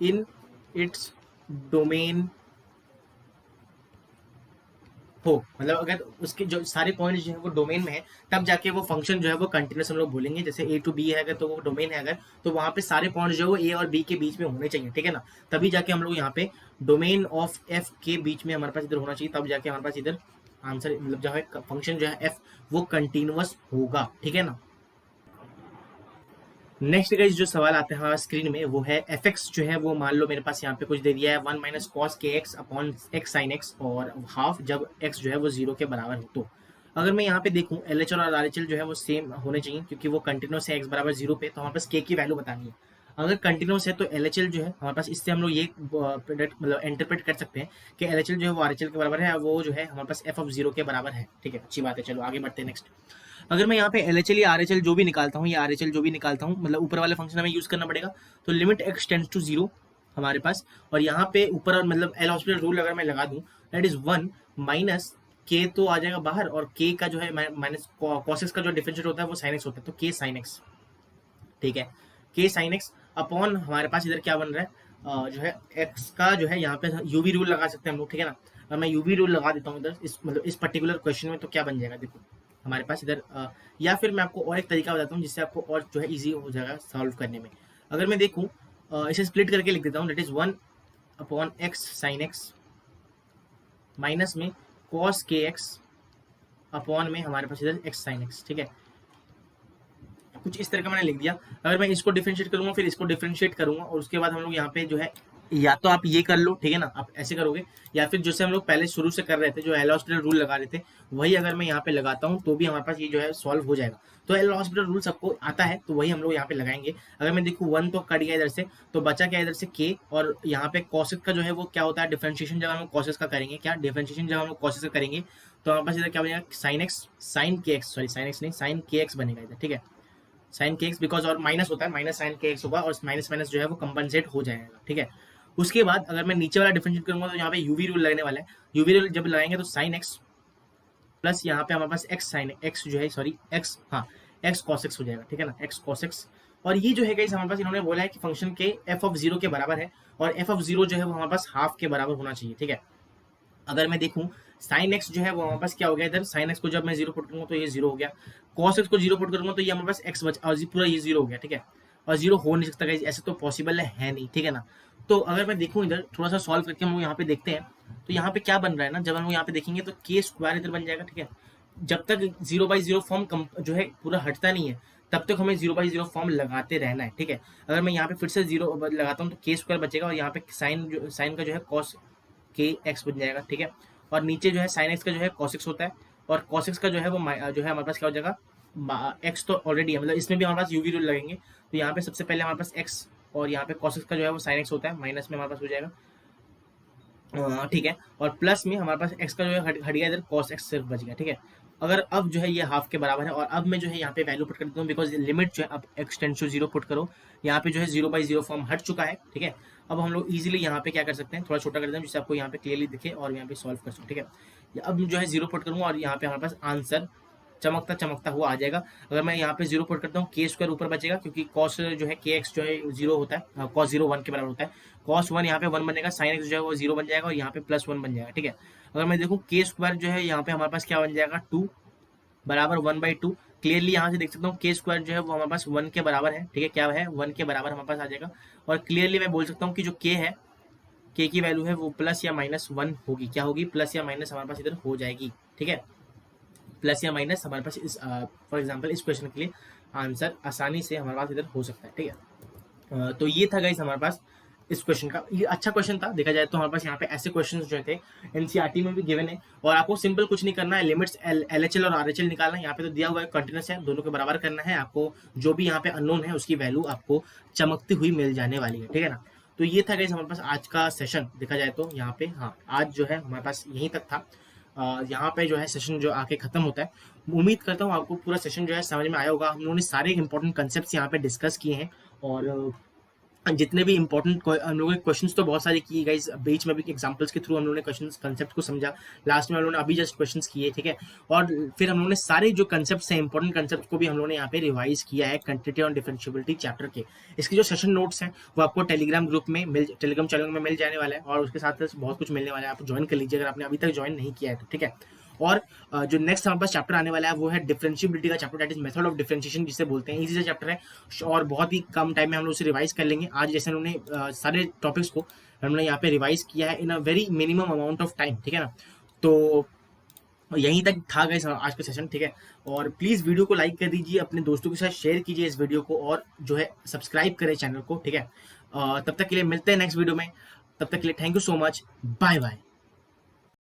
इन इट्स डोमेन हो, मतलब अगर उसके जो सारे पॉइंट्स जो है वो डोमेन में है तब जाके वो फंक्शन जो है वो कंटिन्यूस हम लोग बोलेंगे। जैसे ए टू बी है अगर तो वो डोमेन है अगर, तो वहां पे सारे पॉइंट्स जो है वो ए और बी के बीच में होने चाहिए, ठीक है ना। तभी जाके हम लोग यहाँ पे डोमेन ऑफ एफ के बीच में हमारे पास इधर होना चाहिए, तब जाके हमारे पास इधर आंसर मतलब जो है फंक्शन जो है एफ वो कंटिन्यूअस होगा, ठीक है ना। नेक्स्ट गाइस जो सवाल आते हैं स्क्रीन में वो है एफ एक्स जो है वो, मान लो मेरे पास यहाँ पे कुछ दे दिया है 1 माइनस कॉस के x upon x sine x और हाफ जब एक्स जो है वो 0 के बराबर हो। तो अगर मैं यहाँ पे देखूँ एल एच एल और आर एच एल जो है वो सेम होने चाहिए क्योंकि वो कंटिन्यूस है एक्स बराबर 0 पे, तो हमारे पास के की वैल्यू बतानी है। अगर कंटिन्यूस है तो एल एच एल जो है हमारे पास, इससे हम लोग ये मतलब इंटरप्रेट कर सकते हैं कि एल एच एल जो है वो आर एच एल के बराबर है, वो जो है हमारे पास एफ ऑफ 0 के बराबर है, ठीक है। अच्छी बात है, चलो आगे बढ़ते हैं नेक्स्ट। अगर मैं यहाँ पे एल एच एल या आर एच एल जो भी निकालता हूँ या आर एच एल जो भी निकालता हूँ, मतलब ऊपर वाले फंक्शन हमें यूज करना पड़ेगा। तो लिमिट एक्स टेंड्स टू 0 हमारे पास, और यहाँ पे ऊपर और मतलब एल हॉस्पिटल रूल अगर मैं लगा दूँ दैट इज 1 माइनस के तो आ जाएगा बाहर, और के का जो है माइनस कॉस का जो डिफरेंशिएट होता है वो साइन एक्स होता है, तो के साइन एक्स, ठीक है। के साइन एक्स अपॉन हमारे पास इधर क्या बन रहा है जो है एक्स का जो है यहाँ पे यूवी रूल लगा सकते हैं हम लोग, ठीक है ना। और मैं यूवी रूल लगा देता हूँ इधर इस मतलब इस पर्टिकुलर क्वेश्चन में, तो क्या बन जाएगा देखो हमारे पास इधर या फिर मैं आपको और एक तरीका बताता हूँ जिससे आपको और जो है इजी हो जाएगा सॉल्व करने में। अगर मैं देखूँ इसे स्प्लिट करके लिख देता हूँ, that is 1 upon x sine x minus में कॉस के एक्स अपॉन में हमारे पास इधर एक्स साइन एक्स, ठीक है। कुछ इस तरह का मैंने लिख दिया। अगर मैं इसको डिफरेंशिएट करूंगा फिर इसको डिफरेंशिएट करूंगा और उसके बाद हम लोग यहाँ पे जो है, या तो आप ये कर लो, ठीक है ना, आप ऐसे करोगे, या फिर जैसे हम लोग पहले शुरू से कर रहे थे जो एल हॉस्पिटल रूल लगा रहे थे वही अगर मैं यहाँ पे लगाता हूँ तो भी हमारे पास ये जो है सॉल्व हो जाएगा। तो एल हॉस्पिटल रूल सबको आता है तो वही हम लोग यहाँ पे लगाएंगे। अगर मैं देखूँ 1 तो कट गया इधर से, तो बचा क्या इधर से के, और यहाँ पे कॉसेक का जो है वो क्या होता है डिफरेंशिएशन, जब हम लोग कॉसेस का करेंगे, क्या डिफरेंशिएशन जब हम लोग कॉसेस का करेंगे तो हमारे पास इधर क्या बनेगा साइन एक्स साइन के एक्स, सॉरी साइन एक्स नहीं साइन के एक्स बनेगा इधर, ठीक है। साइन के एक्स बिकॉज और माइनस होता है, माइनस साइन के एक्स होगा और माइनस माइनस जो है वो कंपनसेट हो जाएगा, ठीक है। उसके बाद अगर मैं नीचे वाला डिफरेंशिएट करूंगा तो यहाँ पे यूवी रूल लगने वाला है। यूवी रूल जब लगाएंगे तो साइन एक्स प्लस यहाँ पे हमारे पास एक्स साइन एक्स जो है, सॉरी एक्स, हाँ एक्स कॉस एक्स हो जाएगा, ठीक है ना, एक्स कॉस एक्स। और ये जो है गाइस हमारे पास इन्होंने बोला है कि फंक्शन के एफ ऑफ 0 के बराबर है और एफ ऑफ 0 जो है वो हमारे पास हाफ के बराबर होना चाहिए, ठीक है। अगर मैं देखूं साइन एक्स जो है वो हमारे पास क्या हो गया इधर, साइन एक्स को जब मैं 0 पुट करूंगा तो ये 0 हो गया, कॉस एक्स को 0 पुट करूंगा तो ये हमारे पास एक्स बचा और पूरा ये 0 हो गया, ठीक है। और 0 हो नहीं सकता गाइस, ऐसे तो पॉसिबल है नहीं, ठीक है ना। तो अगर मैं देखूं इधर थोड़ा सा सॉल्व करके हम लोग यहाँ पे देखते हैं, तो यहाँ पे क्या बन रहा है ना, जब हम लोग यहाँ पे देखेंगे तो के स्क्वायर इधर बन जाएगा, ठीक है। जब तक 0/0 फॉर्म जो है पूरा हटता नहीं है तब तक हमें 0/0 फॉर्म लगाते रहना है, ठीक है। अगर मैं यहाँ पे फिर से 0 लगाता हूँ तो के स्क्वायर बचेगा और यहाँ पे साइन का जो है कॉस के एक्स बन जाएगा, ठीक है। और नीचे जो है साइन एक्स का जो है कॉस एक्स होता है और कॉस एक्स का जो है वो जो है हमारे पास क्या हो जाएगा, एक्स तो ऑलरेडी है, मतलब इसमें भी हमारे पास यूवी रूल लगेंगे। तो यहाँ पे सबसे पहले हमारे पास एक्स और यहाँ पे कॉस एक्स का जो है वो साइन एक्स होता है, माइनस में हमारे पास हो जाएगा, ठीक है। और प्लस में हमारे पास एक्स का जो है हट गया इधर, कॉस एक्स सिर्फ बच गया, ठीक है। अगर अब जो है ये हाफ के बराबर है और अब मैं जो है यहाँ पे वैल्यू पुट कर देता हूँ बिकॉज लिमिट जो है अब एक्स टेंड्स टू 0 पुट करो, यहाँ पे जो है 0/0 फॉर्म हट चुका है, ठीक है। अब हम लोग इजीली यहाँ पे क्या कर सकते हैं, थोड़ा छोटा कर देते हैं जिससे आपको यहाँ पे क्लियरली दिखे और यहाँ पे सॉल्व कर सकते, ठीक है। अब जो है 0 पुट करूँगा और यहाँ पे हमारे पास आंसर चमकता चमकता हुआ आ जाएगा। अगर मैं यहाँ पे 0 पुट करता हूँ, के स्क्वायर ऊपर बचेगा क्योंकि कॉस जो है के एक्स जो है 0 होता है, कॉस 0 1 के बराबर होता है। कॉस 1 यहाँ पे 1 बनेगा, साइन एक्स जो है वो 0 बन जाएगा और यहाँ पे +1 बन जाएगा, ठीक है। अगर मैं देखूँ के स्क्वायर जो है यहाँ पे हमारे पास क्या बन जाएगा, 2 बराबर 1/2। क्लियरली यहाँ से देख सकता हूँ के स्क्वायर जो है वो हमारे पास 1 के बराबर है, ठीक है, क्या है 1 के बराबर हमारे पास आ जाएगा। और क्लियरली मैं बोल सकता हूँ कि जो के है, के की वैल्यू है वो प्लस या -1 होगी, क्या होगी, प्लस या माइनस हमारे पास इधर हो जाएगी, ठीक है। प्लस या माइनस हमारे पास इस फॉर एग्जांपल इस क्वेश्चन के लिए आंसर आसानी से हमारे पास इधर हो सकता है, ठीक है। तो ये था गाइस हमारे पास इस क्वेश्चन का, ये अच्छा क्वेश्चन था देखा जाए तो। हमारे पास यहाँ पे ऐसे क्वेश्चंस जो थे एनसीईआरटी में भी गिवन है और आपको सिंपल कुछ नहीं करना है, लिमिट्स एलएचएल और आरएचएल निकालना है। यहाँ पे तो दिया हुआ है कंटिन्यूस है, दोनों के बराबर करना है आपको, जो भी यहाँ पे अननोन है उसकी वैल्यू आपको चमकती हुई मिल जाने वाली है, ठीक है ना। तो ये था गाइस हमारे पास आज का सेशन देखा जाए तो। यहाँ पे हाँ आज जो है हमारे पास यहीं तक था। यहाँ पे जो है सेशन जो आके खत्म होता है। उम्मीद करता हूँ आपको पूरा सेशन जो है समझ में आया होगा। हम लोगों ने सारे इंपॉर्टेंट कंसेप्ट यहाँ पे डिस्कस किए हैं और जितने भी इंपॉर्टेंट हम लोगों ने क्वेश्चंस तो बहुत सारे किए गाइस, बीच में भी एग्जांपल्स के थ्रू हम लोगों ने क्वेश्चंस कंसेप्ट को समझा, लास्ट में हम लोगों ने अभी जस्ट क्वेश्चंस किए, ठीक है। और फिर हम लोगों ने सारे जो कंसेप्ट्स हैं इंपॉर्टेंट कंसेप्ट को भी हम लोगों ने यहाँ पे रिवाइज किया है कंटिन्यूटी और डिफरेंशिएबिलिटी चैप्टर के। इसके जो सेशन नोट्स हैं वो आपको टेलीग्राम ग्रुप में टेलीग्राम चैनल में मिल जाने वाला है और उसके साथ बहुत कुछ मिलने वाला है। आप ज्वाइन कर लीजिए अगर आपने अभी तक ज्वाइन नहीं किया है तो, ठीक है। और जो नेक्स्ट हमारे पास चैप्टर आने वाला है वो है डिफरेंशिएबिलिटी का chapter, that is method of differentiation जिसे बोलते हैं। इजी सा चैप्टर है और बहुत ही कम टाइम में हम लोग उसे रिवाइज कर लेंगे। आज जैसे उन्होंने सारे टॉपिक्स को हमने यहाँ पे रिवाइज किया है in a very minimum amount of time, ठीक है ना। तो यहीं तक था गाइस आज का सेशन, ठीक है। और प्लीज़ वीडियो को लाइक कर दीजिए, अपने दोस्तों के साथ शेयर कीजिए इस वीडियो को और जो है सब्सक्राइब करें चैनल को, ठीक है। तब तक के लिए मिलते हैं नेक्स्ट वीडियो में, तब तक के लिए thank you so much, bye bye.